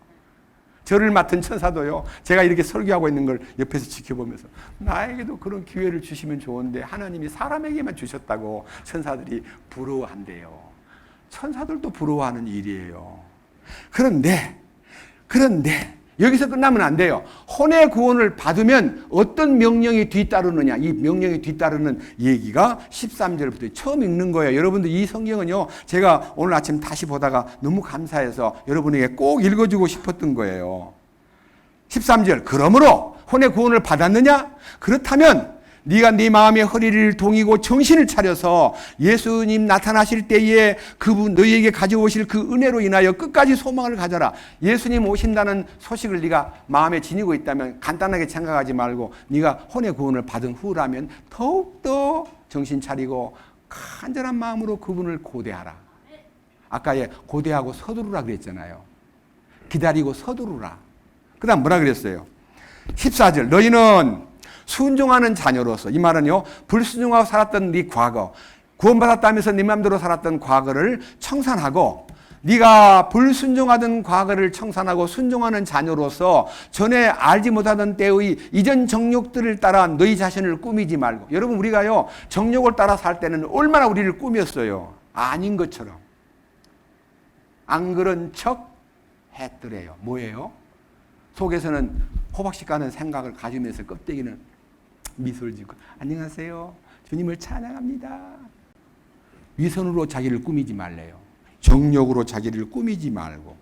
저를 맡은 천사도요, 제가 이렇게 설교하고 있는 걸 옆에서 지켜보면서 나에게도 그런 기회를 주시면 좋은데 하나님이 사람에게만 주셨다고 천사들이 부러워한대요. 천사들도 부러워하는 일이에요. 그런데 여기서 끝나면 안 돼요. 혼의 구원을 받으면 어떤 명령이 뒤따르느냐, 이 명령이 뒤따르는 얘기가 13절부터 처음 읽는 거예요. 여러분들, 이 성경은요, 제가 오늘 아침 다시 보다가 너무 감사해서 여러분에게 꼭 읽어주고 싶었던 거예요. 13절. 그러므로 혼의 구원을 받았느냐? 그렇다면 네가 네 마음의 허리를 동이고 정신을 차려서 예수님 나타나실 때에 그분 너희에게 가져오실 그 은혜로 인하여 끝까지 소망을 가져라. 예수님 오신다는 소식을 네가 마음에 지니고 있다면 간단하게 생각하지 말고 네가 혼의 구원을 받은 후라면 더욱더 정신 차리고 간절한 마음으로 그분을 고대하라. 아까 고대하고 서두르라 그랬잖아요. 기다리고 서두르라. 그 다음 뭐라 그랬어요? 14절. 너희는 순종하는 자녀로서, 이 말은요, 불순종하고 살았던 네 과거, 구원받았다면서 네 맘대로 살았던 과거를 청산하고, 네가 불순종하던 과거를 청산하고 순종하는 자녀로서 전에 알지 못하던 때의 이전 정욕들을 따라 너희 자신을 꾸미지 말고. 여러분, 우리가요, 정욕을 따라 살 때는 얼마나 우리를 꾸몄어요. 아닌 것처럼. 안 그런 척 했더래요. 뭐예요? 속에서는 호박씨 가는 생각을 가지면서 껍데기는 미소를 짓고 안녕하세요. 주님을 찬양합니다. 위선으로 자기를 꾸미지 말래요. 정욕으로 자기를 꾸미지 말고.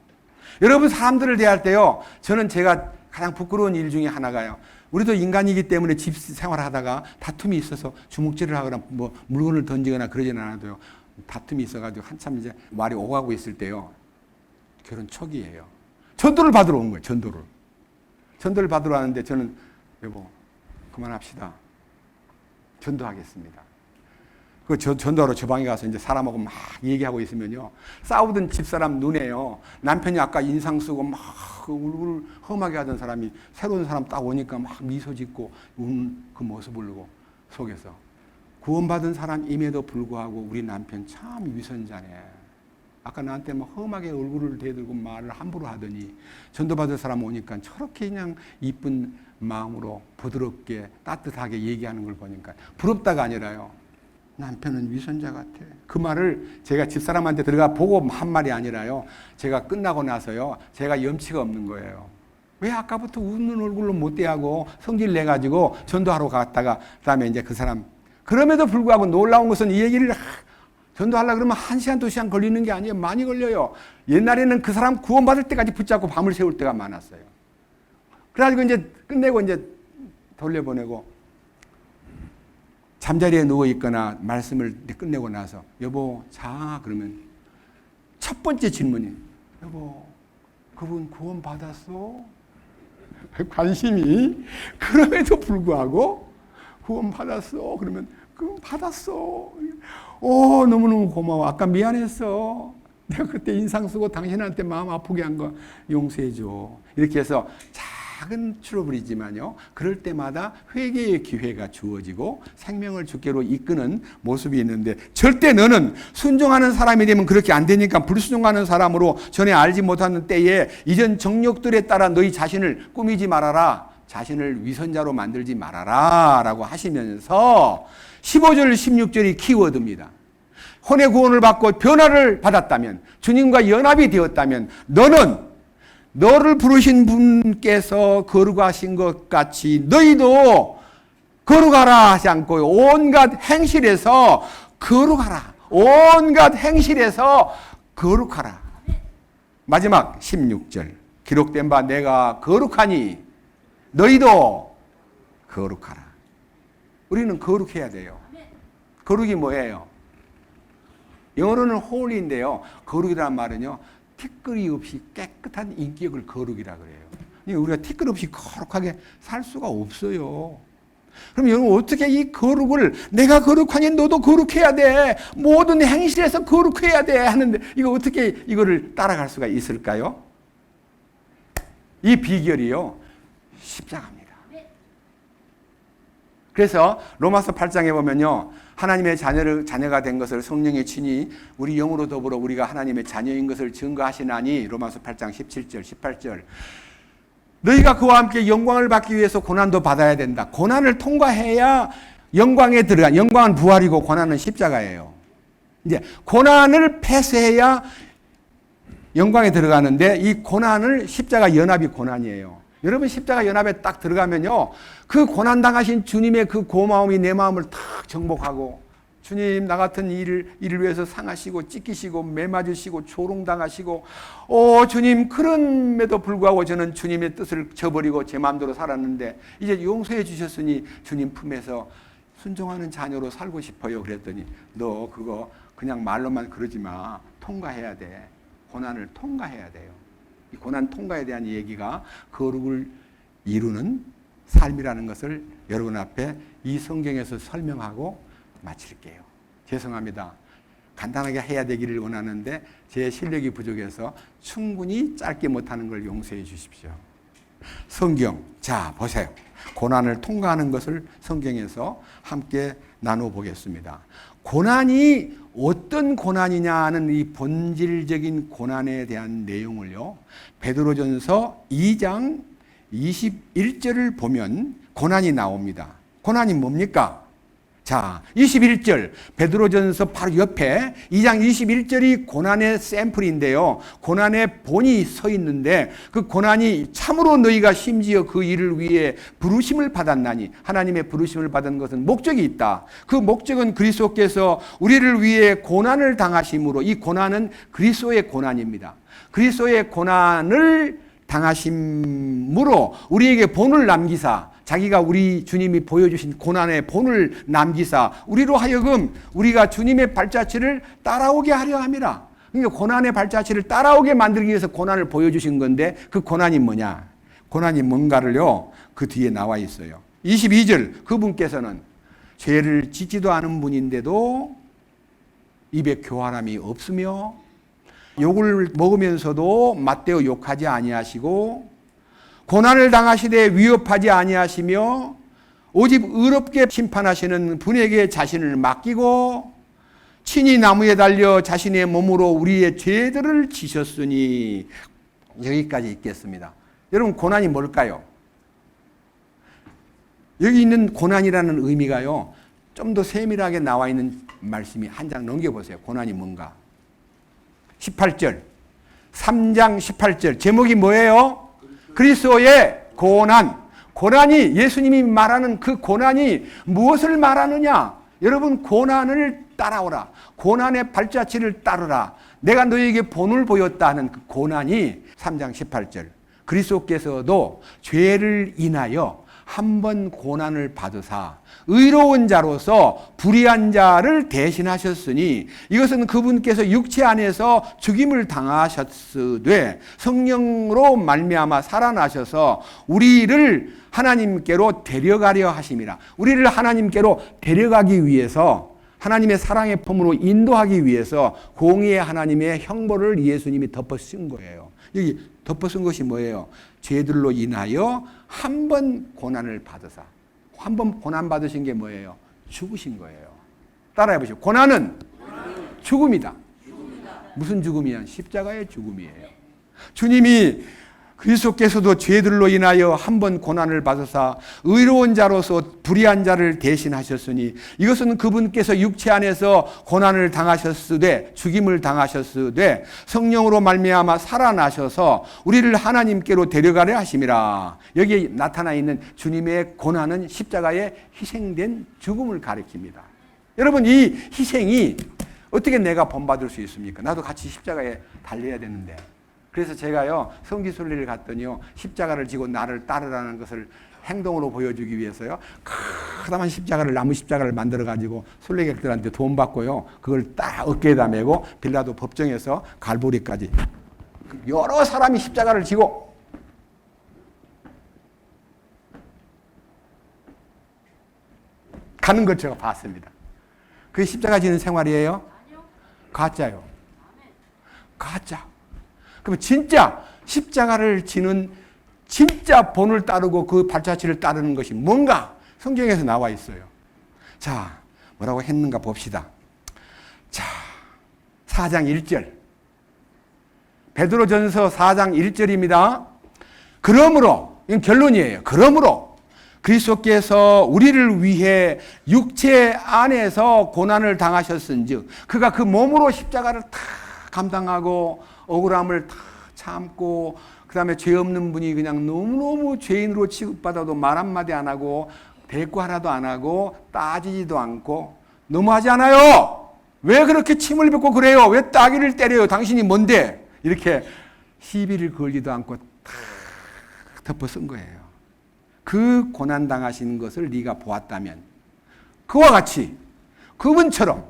여러분 사람들을 대할 때요. 저는 제가 가장 부끄러운 일 중에 하나가요. 우리도 인간이기 때문에 집 생활을 하다가 다툼이 있어서 주먹질을 하거나 뭐 물건을 던지거나 그러진 않아도요. 다툼이 있어가지고 한참 이제 말이 오가고 있을 때요. 결혼 초기예요. 전도를 받으러 온 거예요. 전도를 받으러 왔는데 저는 여보 그만합시다. 전도하겠습니다. 그 전도하러 저 방에 가서 이제 사람하고 막 얘기하고 있으면요. 싸우던 집사람 눈에요. 남편이 아까 인상 쓰고 막 울울 험하게 하던 사람이 새로운 사람 딱 오니까 막 미소 짓고 우는 그 모습을 보고 속에서 구원받은 사람임에도 불구하고 우리 남편 참 위선자네. 아까 나한테 막 험하게 얼굴을 대들고 말을 함부로 하더니 전도받은 사람 오니까 저렇게 그냥 이쁜 마음으로 부드럽게 따뜻하게 얘기하는 걸 보니까 부럽다가 아니라요. 남편은 위선자 같아. 그 말을 제가 집사람한테 들어가 보고 한 말이 아니라요. 제가 끝나고 나서요. 제가 염치가 없는 거예요. 왜 아까부터 웃는 얼굴로 못 대하고 성질 내가지고 전도하러 갔다가 그다음에 이제 그 사람 그럼에도 불구하고 놀라운 것은 이 얘기를 전도하려고 그러면 1시간, 2시간 걸리는 게 아니에요. 많이 걸려요. 옛날에는 그 사람 구원받을 때까지 붙잡고 밤을 새울 때가 많았어요. 그래가지고 이제 끝내고 이제 돌려보내고 잠자리에 누워있거나 말씀을 끝내고 나서 여보 자 그러면 첫 번째 질문이 여보 그분 구원 받았어? 관심이 그럼에도 불구하고 구원 받았어? 그러면 그럼 받았어. 오 너무너무 고마워. 아까 미안했어. 내가 그때 인상 쓰고 당신한테 마음 아프게 한 거 용서해줘. 이렇게 해서 작은 트러블이지만요. 그럴 때마다 회개의 기회가 주어지고 생명을 주께로 이끄는 모습이 있는데 절대 너는 순종하는 사람이 되면 그렇게 안 되니까 불순종하는 사람으로 전에 알지 못하는 때에 이전 정욕들에 따라 너희 자신을 꾸미지 말아라. 자신을 위선자로 만들지 말아라 라고 하시면서 15절 16절이 키워드입니다. 혼의 구원을 받고 변화를 받았다면 주님과 연합이 되었다면 너를 부르신 분께서 거룩하신 것 같이 너희도 거룩하라 하지 않고 온갖 행실에서 거룩하라. 온갖 행실에서 거룩하라. 마지막 16절 기록된 바 내가 거룩하니 너희도 거룩하라. 우리는 거룩해야 돼요. 거룩이 뭐예요? 영어로는 holy인데요. 거룩이라는 말은요. 티끌이 없이 깨끗한 인격을 거룩이라 그래요. 우리가 티끌 없이 거룩하게 살 수가 없어요. 그럼 여러분 어떻게 이 거룩을 내가 거룩하니 너도 거룩해야 돼. 모든 행실에서 거룩해야 돼 하는데 이거 어떻게 이거를 따라갈 수가 있을까요? 이 비결이요. 십자가입니다. 그래서 로마서 8장에 보면요. 하나님의 자녀가 된 것을 성령의 친히 우리 영으로 더불어 우리가 하나님의 자녀인 것을 증거하시나니 로마서 8장 17절 18절 너희가 그와 함께 영광을 받기 위해서 고난도 받아야 된다. 고난을 통과해야 영광에 들어간 영광은 부활이고 고난은 십자가예요. 이제 고난을 패스해야 영광에 들어가는데 이 고난을 십자가 연합이 고난이에요. 여러분 십자가 연합에 딱 들어가면요. 그 고난당하신 주님의 그 고마움이 내 마음을 탁 정복하고 주님 나 같은 이를 위해서 상하시고 찢기시고 매맞으시고 조롱당하시고 주님 그럼에도 불구하고 저는 주님의 뜻을 저버리고 제 마음대로 살았는데 이제 용서해 주셨으니 주님 품에서 순종하는 자녀로 살고 싶어요. 그랬더니 너 그거 그냥 말로만 그러지 마. 통과해야 돼. 고난을 통과해야 돼요. 이 고난 통과에 대한 얘기가 거룩을 이루는 삶이라는 것을 여러분 앞에 이 성경에서 설명하고 마칠게요. 죄송합니다. 간단하게 해야 되기를 원하는데 제 실력이 부족해서 충분히 짧게 못하는 걸 용서해 주십시오. 성경, 자 보세요. 고난을 통과하는 것을 성경에서 함께 나눠보겠습니다. 고난이 어떤 고난이냐는 이 본질적인 고난에 대한 내용을요. 베드로전서 2장 21절을 보면 고난이 나옵니다. 고난이 뭡니까? 자, 21절 베드로전서 바로 옆에 2장 21절이 고난의 샘플인데요. 고난의 본이 서 있는데 그 고난이 참으로 너희가 심지어 그 일을 위해 부르심을 받았나니 하나님의 부르심을 받은 것은 목적이 있다. 그 목적은 그리스도께서 우리를 위해 고난을 당하심으로 이 고난은 그리스도의 고난입니다. 그리스도의 고난을 당하심으로 우리에게 본을 남기사 자기가 우리 주님이 보여주신 고난의 본을 남기사 우리로 하여금 우리가 주님의 발자취를 따라오게 하려 함이라. 그러니까 고난의 발자취를 따라오게 만들기 위해서 고난을 보여주신 건데 그 고난이 뭐냐? 고난이 뭔가를요 그 뒤에 나와 있어요. 22절 그분께서는 죄를 짓지도 않은 분인데도 입에 교활함이 없으며 욕을 먹으면서도 맞대어 욕하지 아니하시고 고난을 당하시되 위협하지 아니하시며 오직 의롭게 심판하시는 분에게 자신을 맡기고 친히 나무에 달려 자신의 몸으로 우리의 죄들을 지셨으니 여기까지 읽겠습니다. 여러분 고난이 뭘까요? 여기 있는 고난이라는 의미가요 좀 더 세밀하게 나와 있는 말씀이 한 장 넘겨보세요. 고난이 뭔가 18절 3장 18절 제목이 뭐예요? 그리스도의 고난. 고난이 예수님이 말하는 그 고난이 무엇을 말하느냐? 여러분 고난을 따라오라. 고난의 발자취를 따르라. 내가 너에게 본을 보였다 하는 그 고난이 3장 18절. 그리스도께서도 죄를 인하여 한 번 고난을 받으사 의로운 자로서 불의한 자를 대신하셨으니 이것은 그분께서 육체 안에서 죽임을 당하셨으되 성령으로 말미암아 살아나셔서 우리를 하나님께로 데려가려 하심이라. 우리를 하나님께로 데려가기 위해서 하나님의 사랑의 품으로 인도하기 위해서 공의의 하나님의 형벌을 예수님이 덮어쓴 거예요. 여기 덮어쓴 것이 뭐예요? 죄들로 인하여 한 번 고난을 받으사. 한 번 고난 받으신 게 뭐예요? 죽으신 거예요. 따라해 보시죠. 고난은 죽음이다. 무슨 죽음이야? 십자가의 죽음이에요. 주님이 그리스도께서도 죄들로 인하여 한 번 고난을 받으사 의로운 자로서 불의한 자를 대신하셨으니 이것은 그분께서 육체 안에서 고난을 당하셨으되 죽임을 당하셨으되 성령으로 말미암아 살아나셔서 우리를 하나님께로 데려가려 하심이라. 여기에 나타나 있는 주님의 고난은 십자가에 희생된 죽음을 가리킵니다. 여러분 이 희생이 어떻게 내가 본받을 수 있습니까? 나도 같이 십자가에 달려야 되는데. 그래서 제가요 성지순례를 갔더니요 십자가를 지고 나를 따르라는 것을 행동으로 보여주기 위해서요 크다만 십자가를 나무 십자가를 만들어 가지고 순례객들한테 돈 받고요 그걸 딱 어깨에다 메고 빌라도 법정에서 갈보리까지 여러 사람이 십자가를 지고 가는 걸 제가 봤습니다. 그게 십자가 지는 생활이에요? 가짜요. 가짜. 그럼 진짜 십자가를 지는 진짜 본을 따르고 그 발자취를 따르는 것이 뭔가 성경에서 나와 있어요. 자, 뭐라고 했는가 봅시다. 자, 4장 1절. 베드로전서 4장 1절입니다. 그러므로, 이건 결론이에요. 그러므로 그리스도께서 우리를 위해 육체 안에서 고난을 당하셨은즉 그가 그 몸으로 십자가를 다 감당하고 억울함을 다 참고 그 다음에 죄 없는 분이 그냥 너무너무 죄인으로 취급받아도 말 한마디 안 하고 대꾸 하나도 안 하고 따지지도 않고 너무하지 않아요? 왜 그렇게 침을 뱉고 그래요? 왜 따귀를 때려요? 당신이 뭔데? 이렇게 시비를 걸지도 않고 다 덮어 쓴 거예요. 그 고난당하시는 것을 네가 보았다면 그와 같이 그분처럼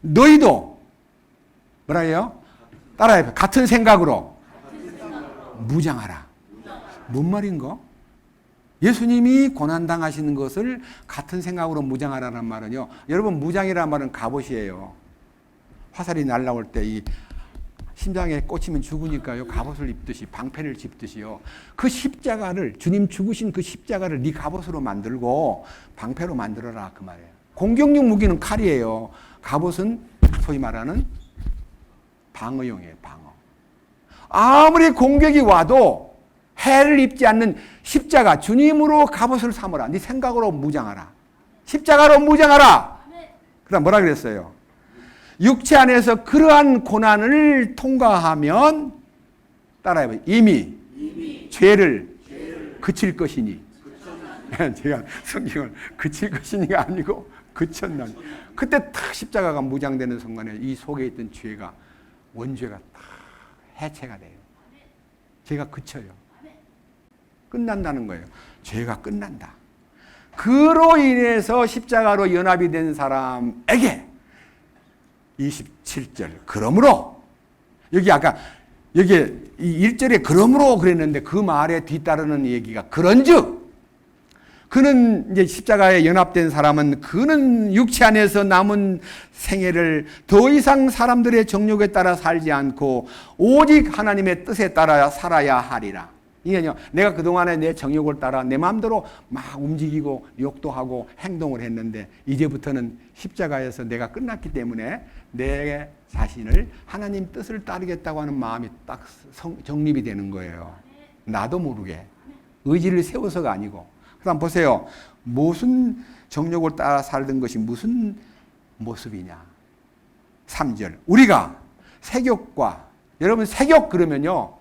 너희도 뭐라 해요? 따라해요. 같은 생각으로 무장하라. 뭔 말인가? 예수님이 고난당하시는 것을 같은 생각으로 무장하라는 말은요. 여러분 무장이라는 말은 갑옷이에요. 화살이 날아올 때 이 심장에 꽂히면 죽으니까요. 갑옷을 입듯이 방패를 짚듯이요. 그 십자가를 주님 죽으신 그 십자가를 네 갑옷으로 만들고 방패로 만들어라 그 말이에요. 공격용 무기는 칼이에요. 갑옷은 소위 말하는 방어용이에요. 방어. 아무리 공격이 와도 해를 입지 않는 십자가 주님으로 갑옷을 삼으라. 네 생각으로 무장하라. 십자가로 무장하라. 그다음 뭐라 그랬어요? 육체 안에서 그러한 고난을 통과하면 따라해봐요. 이미 죄를 그칠 것이니. 제가 성경을 그칠 것이니가 아니고 그쳤나. 그때 탁 십자가가 무장되는 순간에 이 속에 있던 죄가 원죄가 다 해체가 돼요. 죄가 그쳐요. 끝난다는 거예요. 죄가 끝난다. 그로 인해서 십자가로 연합이 된 사람에게 27절 그러므로 여기 아까 여기에 1절에 그러므로 그랬는데 그 말에 뒤따르는 얘기가 그런즉 그는 이제 십자가에 연합된 사람은 그는 육체 안에서 남은 생애를 더 이상 사람들의 정욕에 따라 살지 않고 오직 하나님의 뜻에 따라 살아야 하리라. 이게요, 내가 그동안에 내 정욕을 따라 내 마음대로 막 움직이고 욕도 하고 행동을 했는데 이제부터는 십자가에서 내가 끝났기 때문에 내 자신을 하나님 뜻을 따르겠다고 하는 마음이 딱 정립이 되는 거예요. 나도 모르게 의지를 세워서가 아니고. 그다음 보세요. 무슨 정욕을 따라 살던 것이 무슨 모습이냐. 3절. 우리가 세욕과, 여러분 세욕 그러면요,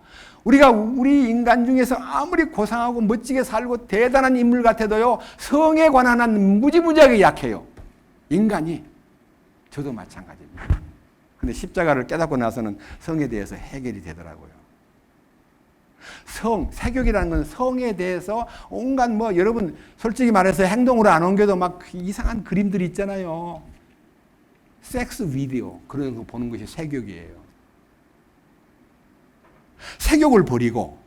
우리가 우리 인간 중에서 아무리 고상하고 멋지게 살고 대단한 인물 같아도요, 성에 관한 한 무지무지하게 약해요. 인간이. 저도 마찬가지입니다. 근데 십자가를 깨닫고 나서는 성에 대해서 해결이 되더라고요. 세욕이라는 건 성에 대해서 온갖 여러분 솔직히 말해서 행동으로 안 옮겨도 막 이상한 그림들이 있잖아요. 섹스 비디오 그런 거 보는 것이 세욕이에요. 세욕을 버리고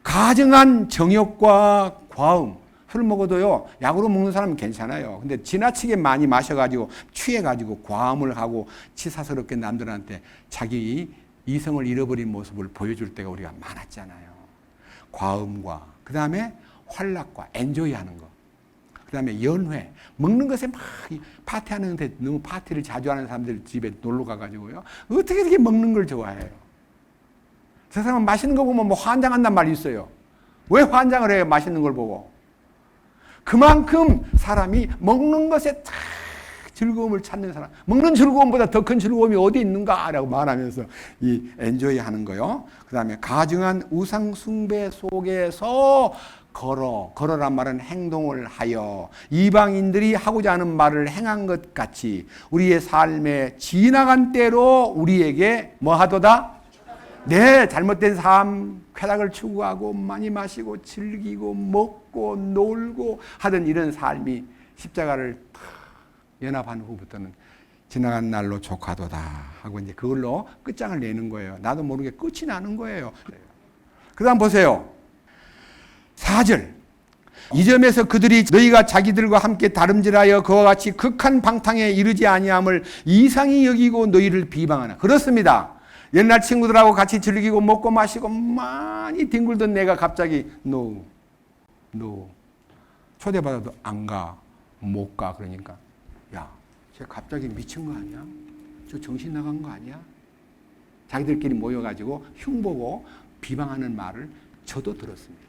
가증한 정욕과 과음, 술 먹어도요 약으로 먹는 사람은 괜찮아요. 근데 지나치게 많이 마셔가지고 취해가지고 과음을 하고 치사스럽게 남들한테 자기 이성을 잃어버린 모습을 보여줄 때가 우리가 많았잖아요. 과음과 그 다음에 활락과 엔조이하는 거, 그 다음에 연회, 먹는 것에 막 파티하는데 너무 파티를 자주 하는 사람들 집에 놀러 가가지고요 어떻게 이렇게 먹는 걸 좋아해요? 저 사람은 맛있는 거 보면 환장한단 말이 있어요. 왜 환장을 해요? 맛있는 걸 보고. 그만큼 사람이 먹는 것에 딱 즐거움을 찾는 사람, 먹는 즐거움보다 더 큰 즐거움이 어디 있는가라고 말하면서 이 엔조이 하는 거요. 그 다음에 가증한 우상 숭배 속에서 걸어란 말은 행동을 하여 이방인들이 하고자 하는 말을 행한 것 같이 우리의 삶에 지나간 때로 우리에게 뭐 하도다? 네, 잘못된 삶, 쾌락을 추구하고 많이 마시고 즐기고 먹고 놀고 하던 이런 삶이 십자가를 연합한 후부터는 지나간 날로 족하도다 하고 이제 그걸로 끝장을 내는 거예요. 나도 모르게 끝이 나는 거예요. 그 다음 보세요. 4절. 이 점에서 그들이 너희가 자기들과 함께 다름질하여 그와 같이 극한 방탕에 이르지 아니함을 이상히 여기고 너희를 비방하나. 그렇습니다. 옛날 친구들하고 같이 즐기고 먹고 마시고 많이 뒹굴던 내가 갑자기 no 초대받아도 안 가, 못 가. 그러니까 야, 쟤 갑자기 미친 거 아니야? 저 정신 나간 거 아니야? 자기들끼리 모여가지고 흉보고 비방하는 말을 저도 들었습니다.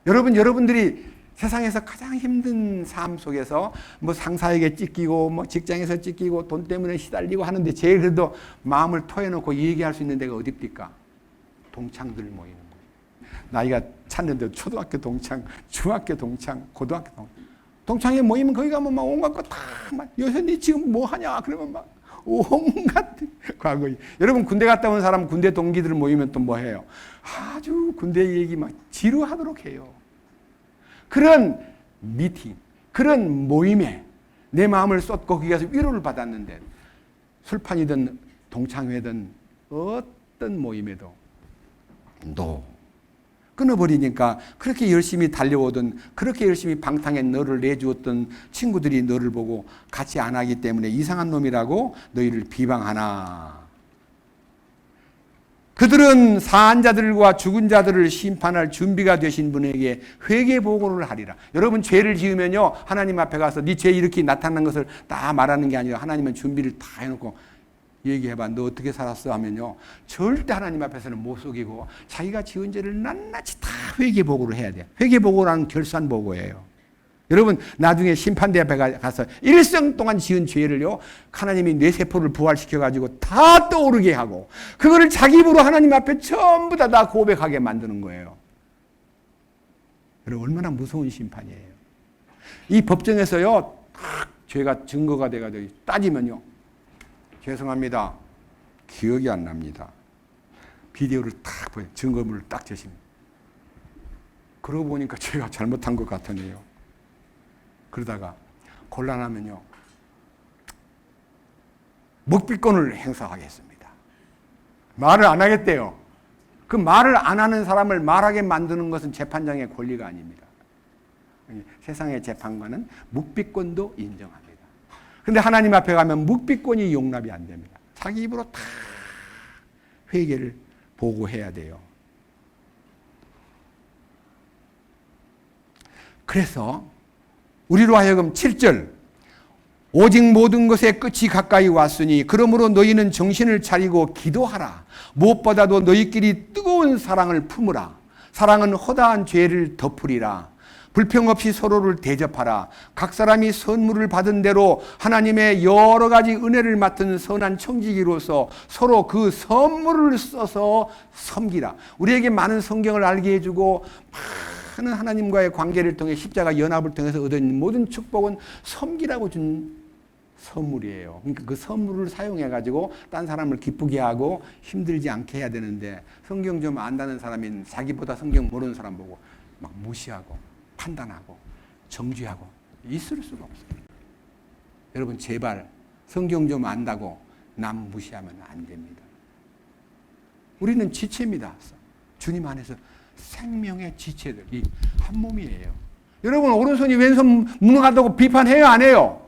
여러분들이 세상에서 가장 힘든 삶 속에서 뭐 상사에게 찢기고 뭐 직장에서 찢기고 돈 때문에 시달리고 하는데 제일 그래도 마음을 토해놓고 얘기할 수 있는 데가 어딥니까? 동창들 모이는 거예요. 나이가 찼는데 초등학교 동창, 중학교 동창, 고등학교 동창회 모이면 거기 가면 막 온갖 거 다 막 요새 니 지금 뭐 하냐 그러면 막 온갖 과거. 여러분 군대 갔다 온 사람 군대 동기들 모이면 또 뭐 해요? 아주 군대 얘기 막 지루하도록 해요. 그런 미팅, 그런 모임에 내 마음을 쏟고 거기 가서 위로를 받았는데 술판이든 동창회든 어떤 모임에도 끊어버리니까 그렇게 열심히 달려오던 그렇게 열심히 방탕에 너를 내주었던 친구들이 너를 보고 같이 안 하기 때문에 이상한 놈이라고 너희를 비방하나. 그들은 사한 자들과 죽은 자들을 심판할 준비가 되신 분에게 회개 보고를 하리라. 여러분 죄를 지으면요 하나님 앞에 가서 네 죄 이렇게 나타난 것을 다 말하는 게 아니라 하나님은 준비를 다 해놓고 얘기해봐. 너 어떻게 살았어? 하면요 절대 하나님 앞에서는 못 속이고 자기가 지은 죄를 낱낱이 다 회개 보고를 해야 돼. 회개 보고라는 결산 보고예요. 여러분 나중에 심판대 앞에 가서 일생 동안 지은 죄를요 하나님이 뇌세포를 부활시켜가지고 다 떠오르게 하고 그거를 자기 입으로 하나님 앞에 전부 다 고백하게 만드는 거예요. 여러분 얼마나 무서운 심판이에요. 이 법정에서요 죄가 증거가 돼가지고 따지면요 죄송합니다 기억이 안 납니다. 비디오를 딱 보여 증거물을 딱 제십니다. 그러고 보니까 제가 잘못한 것 같으네요. 그러다가 곤란하면요 묵비권을 행사하겠습니다. 말을 안 하겠대요. 그 말을 안 하는 사람을 말하게 만드는 것은 재판장의 권리가 아닙니다. 세상의 재판관은 묵비권도 인정합니다. 그런데 하나님 앞에 가면 묵비권이 용납이 안 됩니다. 자기 입으로 다 회개를 보고해야 돼요. 그래서 우리로 하여금 7절 오직 모든 것의 끝이 가까이 왔으니 그러므로 너희는 정신을 차리고 기도하라. 무엇보다도 너희끼리 뜨거운 사랑을 품으라. 사랑은 허다한 죄를 덮으리라. 불평 없이 서로를 대접하라. 각 사람이 선물을 받은 대로 하나님의 여러 가지 은혜를 맡은 선한 청지기로서 서로 그 선물을 써서 섬기라. 우리에게 많은 성경을 알게 해주고 많은 하나님과의 관계를 통해 십자가 연합을 통해서 얻은 모든 축복은 섬기라고 준 선물이에요. 그러니까 그 선물을 사용해가지고 딴 사람을 기쁘게 하고 힘들지 않게 해야 되는데 성경 좀 안다는 사람이 자기보다 성경 모르는 사람 보고 막 무시하고 판단하고 정죄하고 있을 수가 없어요. 여러분 제발 성경 좀 안다고 남 무시하면 안 됩니다. 우리는 지체입니다. 주님 안에서 생명의 지체들이 한 몸이에요. 여러분 오른손이 왼손 무능하다고 비판해요 안 해요?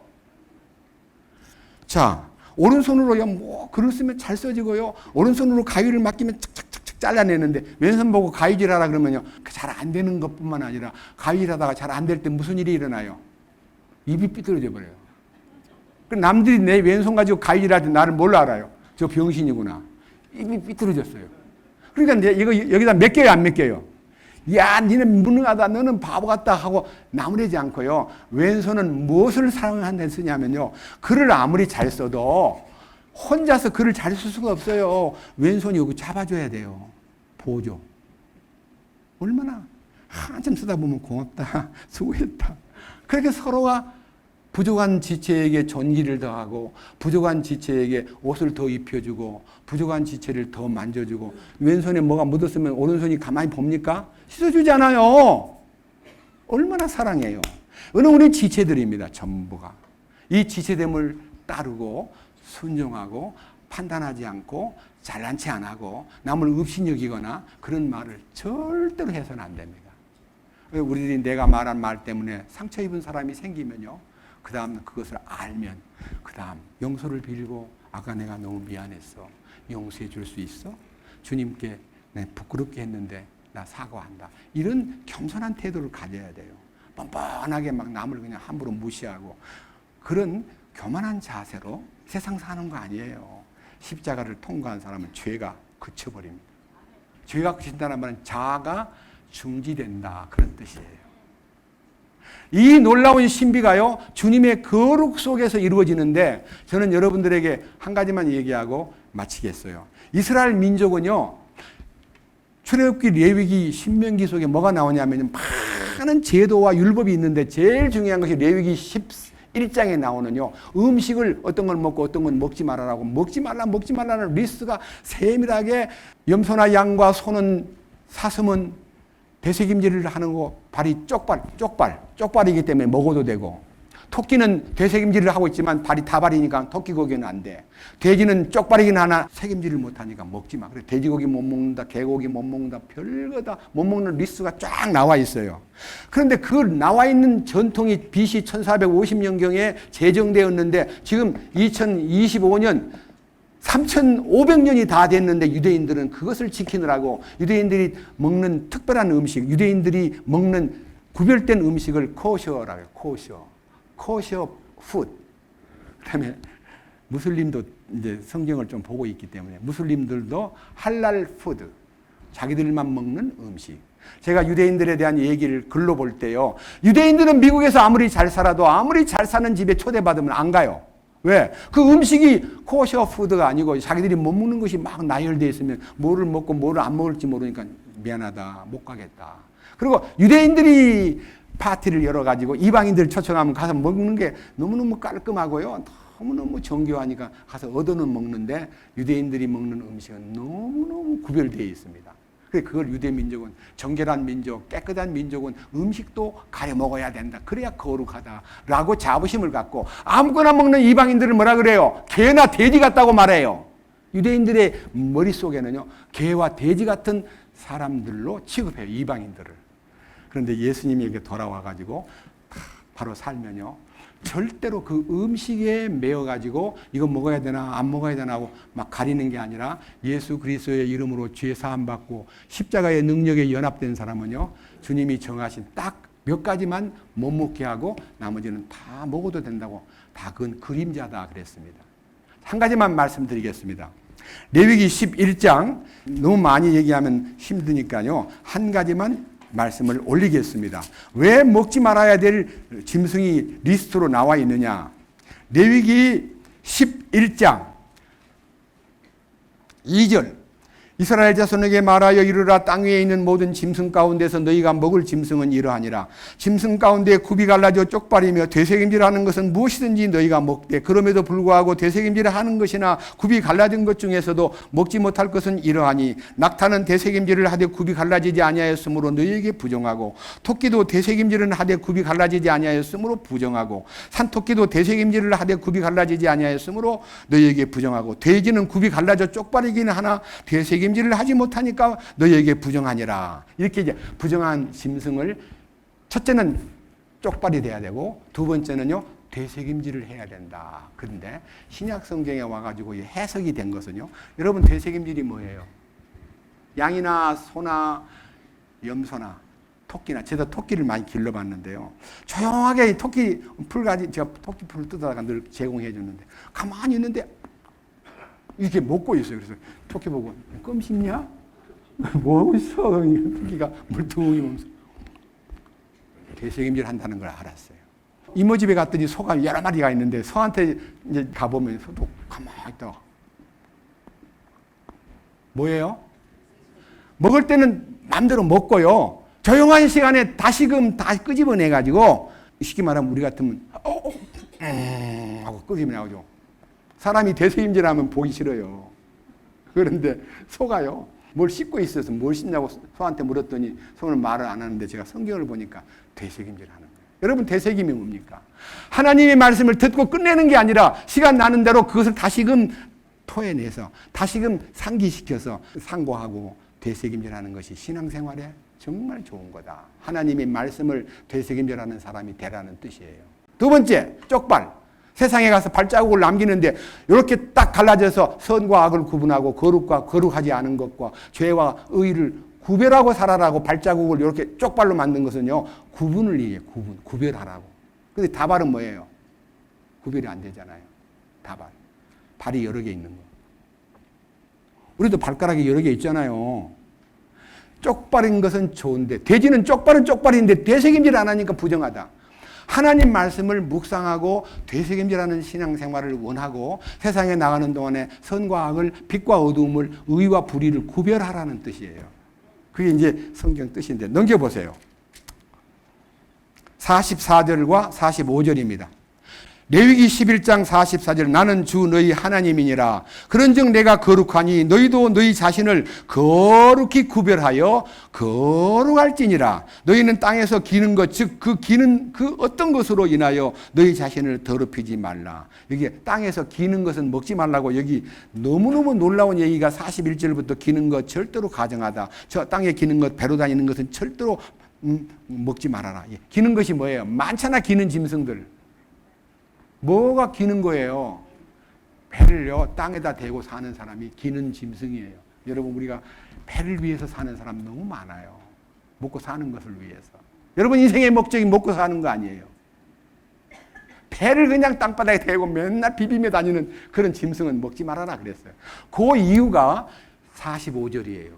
자 오른손으로 뭐 글을 쓰면 잘 써지고요. 오른손으로 가위를 맡기면 착착착착 잘라내는데 왼손 보고 가위질하라 그러면요 잘 안 되는 것뿐만 아니라 가위질하다가 잘 안 될 때 무슨 일이 일어나요? 입이 삐뚤어져 버려요. 남들이 내 왼손 가지고 가위질할 때 나를 뭘로 알아요? 저 병신이구나. 입이 삐뚤어졌어요. 그러니까 이거 여기다 맡겨요 안 맡겨요? 야 니는 무능하다 너는 바보 같다 하고 나무래지 않고요. 왼손은 무엇을 사용한다 쓰냐면요. 글을 아무리 잘 써도 혼자서 글을 잘 쓸 수가 없어요. 왼손이 여기 잡아줘야 돼요. 보조. 얼마나 한참 쓰다 보면 고맙다 수고했다. 그렇게 서로가 부족한 지체에게 존귀를 더하고 부족한 지체에게 옷을 더 입혀주고 부족한 지체를 더 만져주고 왼손에 뭐가 묻었으면 오른손이 가만히 봅니까? 씻어주잖아요. 얼마나 사랑해요. 우리 지체들입니다. 전부가. 이 지체됨을 따르고 순종하고 판단하지 않고 잘난 체 안 하고 남을 업신여기거나 그런 말을 절대로 해서는 안 됩니다. 우리들이 내가 말한 말 때문에 상처 입은 사람이 생기면요. 그 다음 그것을 알면 그 다음 용서를 빌고 아까 내가 너무 미안했어. 용서해 줄 수 있어? 주님께 내 부끄럽게 했는데 나 사과한다. 이런 겸손한 태도를 가져야 돼요. 뻔뻔하게 막 남을 그냥 함부로 무시하고 그런 교만한 자세로 세상 사는 거 아니에요. 십자가를 통과한 사람은 죄가 그쳐버립니다. 죄가 그친다는 말은 자아가 중지된다 그런 뜻이에요. 이 놀라운 신비가요 주님의 거룩 속에서 이루어지는데 저는 여러분들에게 한 가지만 얘기하고 마치겠어요. 이스라엘 민족은요 출애굽기, 레위기, 신명기 속에 뭐가 나오냐면 많은 제도와 율법이 있는데 제일 중요한 것이 레위기 11장에 나오는요 음식을 어떤 걸 먹고 어떤 걸 먹지 말아라고 먹지 말라는 리스트가 세밀하게 염소나 양과 소는 사슴은 되새김질을 하는 거 발이 쪽발이기 때문에 먹어도 되고 토끼는 되새김질을 하고 있지만 발이 다발이니까 토끼 고기는 안 돼. 돼지는 쪽발이긴 하나 새김질을 못하니까 먹지 마. 그래 돼지고기 못 먹는다, 개고기 못 먹는다, 별거 다 못 먹는 리스트가 쫙 나와 있어요. 그런데 그 나와 있는 전통이 BC 1450년경에 제정되었는데 지금 2025년 3,500년이 다 됐는데 유대인들은 그것을 지키느라고 유대인들이 먹는 특별한 음식, 유대인들이 먹는 구별된 음식을 코셔라고 해요. 코셔 푸드. 그다음에 무슬림도 이제 성경을 좀 보고 있기 때문에 무슬림들도 할랄 푸드. 자기들만 먹는 음식. 제가 유대인들에 대한 얘기를 글로 볼 때요. 유대인들은 미국에서 아무리 잘 살아도 아무리 잘 사는 집에 초대받으면 안 가요. 왜? 그 음식이 코셔 푸드가 아니고 자기들이 못 먹는 것이 막 나열되어 있으면 뭐를 먹고 뭐를 안 먹을지 모르니까 미안하다, 못 가겠다. 그리고 유대인들이 파티를 열어가지고 이방인들 초청하면 가서 먹는 게 너무너무 깔끔하고요. 너무너무 정교하니까 가서 얻어는 먹는데 유대인들이 먹는 음식은 너무너무 구별되어 있습니다. 그걸 유대민족은 정결한 민족, 깨끗한 민족은 음식도 가려 먹어야 된다. 그래야 거룩하다라고 자부심을 갖고 아무거나 먹는 이방인들을 뭐라 그래요? 개나 돼지 같다고 말해요. 유대인들의 머릿속에는요, 개와 돼지 같은 사람들로 취급해요, 이방인들을. 그런데 예수님이 여기 돌아와가지고 바로 살면요, 절대로 그 음식에 매여가지고 이거 먹어야 되나 안 먹어야 되나 하고 막 가리는 게 아니라 예수 그리스도의 이름으로 죄 사함 받고 십자가의 능력에 연합된 사람은요, 주님이 정하신 딱 몇 가지만 못 먹게 하고 나머지는 다 먹어도 된다고, 다 그건 그림자다 그랬습니다. 한 가지만 말씀드리겠습니다. 레위기 11장, 너무 많이 얘기하면 힘드니까요, 한 가지만 말씀을 올리겠습니다. 왜 먹지 말아야 될 짐승이 리스트로 나와 있느냐? 레위기 11장 2절, 이스라엘 자손에게 말하여 이르라. 땅 위에 있는 모든 짐승 가운데서 너희가 먹을 짐승은 이러하니라. 짐승 가운데 굽이 갈라져 쪽발이며 되새김질하는 것은 무엇이든지 너희가 먹되, 그럼에도 불구하고 되새김질하는 것이나 굽이 갈라진 것 중에서도 먹지 못할 것은 이러하니, 낙타는 되새김질을 하되 굽이 갈라지지 아니하였으므로 너희에게 부정하고, 토끼도 되새김질은 하되 굽이 갈라지지 아니하였으므로 부정하고, 산토끼도 되새김질을 하되 굽이 갈라지지 아니하였으므로 너희에게 부정하고, 돼지는 굽이 갈라져 쪽발이기는 하나 되새김질을 하지 못하니까 너희에게 부정하니라. 이렇게 이제 부정한 짐승을, 첫째는 쪽발이 돼야 되고, 두 번째는요, 되새김질을 해야 된다. 그런데 신약 성경에 와가지고 해석이 된 것은요, 여러분 되새김질이 뭐예요? 양이나 소나 염소나 토끼나, 제가 토끼를 많이 길러봤는데요, 조용하게 토끼 풀가지, 제가 토끼 풀을 뜯어다가 늘 제공해 주는데 가만히 있는데 이렇게 먹고 있어요. 그래서 토끼 보고 껌 씹냐? 뭐하고 있어? 토끼가 물뚱이 몸소 되새김질 한다는 걸 알았어요. 이모 집에 갔더니 소가 여러 마리가 있는데 소한테 이제 가보면 소도 가만히 있다가 뭐예요? 먹을 때는 마음대로 먹고요, 조용한 시간에 다시금 다 끄집어내가지고, 쉽게 말하면 우리 같으면 하고 끄집어내가지고, 사람이 되새김질하면 보기 싫어요. 그런데 소가요, 뭘 씹고 있어서 뭘 씹냐고 소한테 물었더니 소는 말을 안 하는데, 제가 성경을 보니까 되새김질하는 거예요. 여러분, 되새김이 뭡니까? 하나님의 말씀을 듣고 끝내는 게 아니라 시간 나는 대로 그것을 다시금 토해내서 다시금 상기시켜서 상고하고 되새김질하는 것이 신앙생활에 정말 좋은 거다. 하나님의 말씀을 되새김질하는 사람이 되라는 뜻이에요. 두 번째, 쪽발. 세상에 가서 발자국을 남기는데 이렇게 딱 갈라져서 선과 악을 구분하고 거룩과 거룩하지 않은 것과 죄와 의를 구별하고 살아라고 발자국을 이렇게 쪽발로 만든 것은요, 구분을 얘기해요. 구별하라고. 근데 다발은 뭐예요? 구별이 안 되잖아요. 다발. 발이 여러 개 있는 거. 우리도 발가락이 여러 개 있잖아요. 쪽발인 것은 좋은데, 돼지는 쪽발은 쪽발인데 되새김질 안 하니까 부정하다. 하나님 말씀을 묵상하고 되새김질하는 신앙생활을 원하고 세상에 나가는 동안에 선과 악을, 빛과 어두움을, 의와 불의를 구별하라는 뜻이에요. 그게 이제 성경 뜻인데, 넘겨보세요. 44절과 45절입니다. 레위기 11장 44절, 나는 주 너희 하나님이니라. 그런즉 내가 거룩하니 너희도 너희 자신을 거룩히 구별하여 거룩할지니라. 너희는 땅에서 기는 것, 즉 그 기는 그 어떤 것으로 인하여 너희 자신을 더럽히지 말라. 여기 땅에서 기는 것은 먹지 말라고, 여기 너무너무 놀라운 얘기가 41절부터 기는 것 절대로 가정하다. 저 땅에 기는 것, 배로 다니는 것은 절대로 먹지 말아라. 기는 것이 뭐예요? 많잖아, 기는 짐승들. 뭐가 기는 거예요? 배를요, 땅에다 대고 사는 사람이 기는 짐승이에요. 여러분, 우리가 배를 위해서 사는 사람 너무 많아요. 먹고 사는 것을 위해서. 여러분, 인생의 목적이 먹고 사는 거 아니에요. 배를 그냥 땅바닥에 대고 맨날 비비며 다니는 그런 짐승은 먹지 말아라 그랬어요. 그 이유가 45절이에요.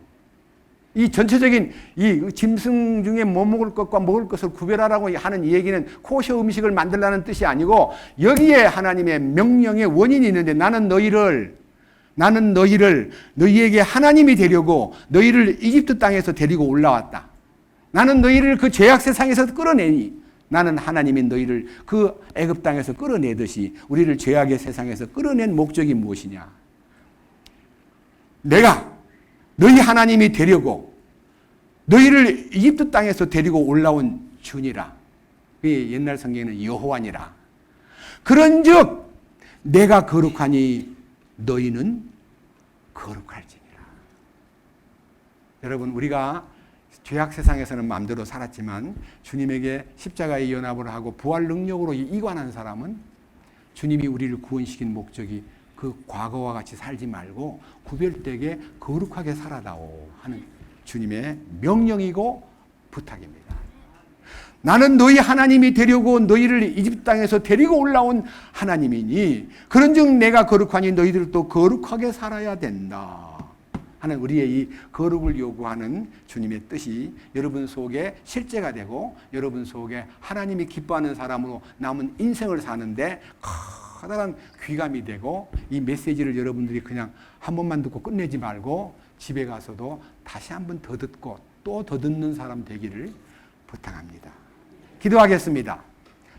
이 전체적인 이 짐승 중에 못 먹을 것과 먹을 것을 구별하라고 하는 이 얘기는 코셔 음식을 만들라는 뜻이 아니고 여기에 하나님의 명령의 원인이 있는데 나는 너희를 너희에게 하나님이 되려고 너희를 이집트 땅에서 데리고 올라왔다. 나는 너희를 그 죄악 세상에서 끌어내니 나는 하나님이 너희를 그 애굽 땅에서 끌어내듯이 우리를 죄악의 세상에서 끌어낸 목적이 무엇이냐? 내가 너희 하나님이 되려고 너희를 이집트 땅에서 데리고 올라온 주니라. 옛날 성경에는 여호와니라. 그런즉 내가 거룩하니 너희는 거룩할지니라. 여러분, 우리가 죄악 세상에서는 마음대로 살았지만 주님에게 십자가의 연합을 하고 부활 능력으로 이관한 사람은 주님이 우리를 구원시킨 목적이 그 과거와 같이 살지 말고 구별되게 거룩하게 살아다오 하는 주님의 명령이고 부탁입니다. 나는 너희 하나님이 되려고 너희를 이집트 땅에서 데리고 올라온 하나님이니 그런즉 내가 거룩하니 너희들도 거룩하게 살아야 된다 하는 우리의 이 거룩을 요구하는 주님의 뜻이 여러분 속에 실제가 되고 여러분 속에 하나님이 기뻐하는 사람으로 남은 인생을 사는데 커다란 귀감이 되고 이 메시지를 여러분들이 그냥 한 번만 듣고 끝내지 말고 집에 가서도 다시 한 번 더 듣고 또 더 듣는 사람 되기를 부탁합니다. 기도하겠습니다.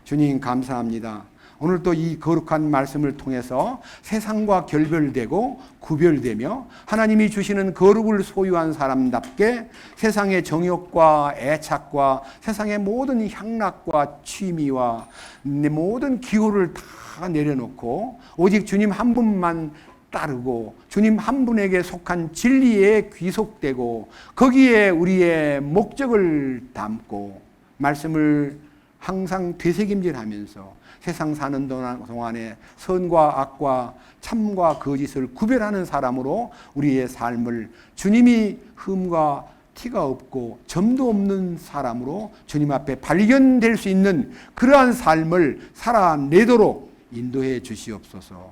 주님 감사합니다. 오늘 또 이 거룩한 말씀을 통해서 세상과 결별되고 구별되며 하나님이 주시는 거룩을 소유한 사람답게 세상의 정욕과 애착과 세상의 모든 향락과 취미와 모든 기호를 다 내려놓고 오직 주님 한 분만 따르고 주님 한 분에게 속한 진리에 귀속되고 거기에 우리의 목적을 담고 말씀을 항상 되새김질하면서 세상 사는 동안에 선과 악과 참과 거짓을 구별하는 사람으로 우리의 삶을 주님이 흠과 티가 없고 점도 없는 사람으로 주님 앞에 발견될 수 있는 그러한 삶을 살아내도록 인도해 주시옵소서.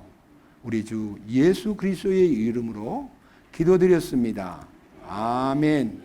우리 주 예수 그리스도의 이름으로 기도드렸습니다. 아멘.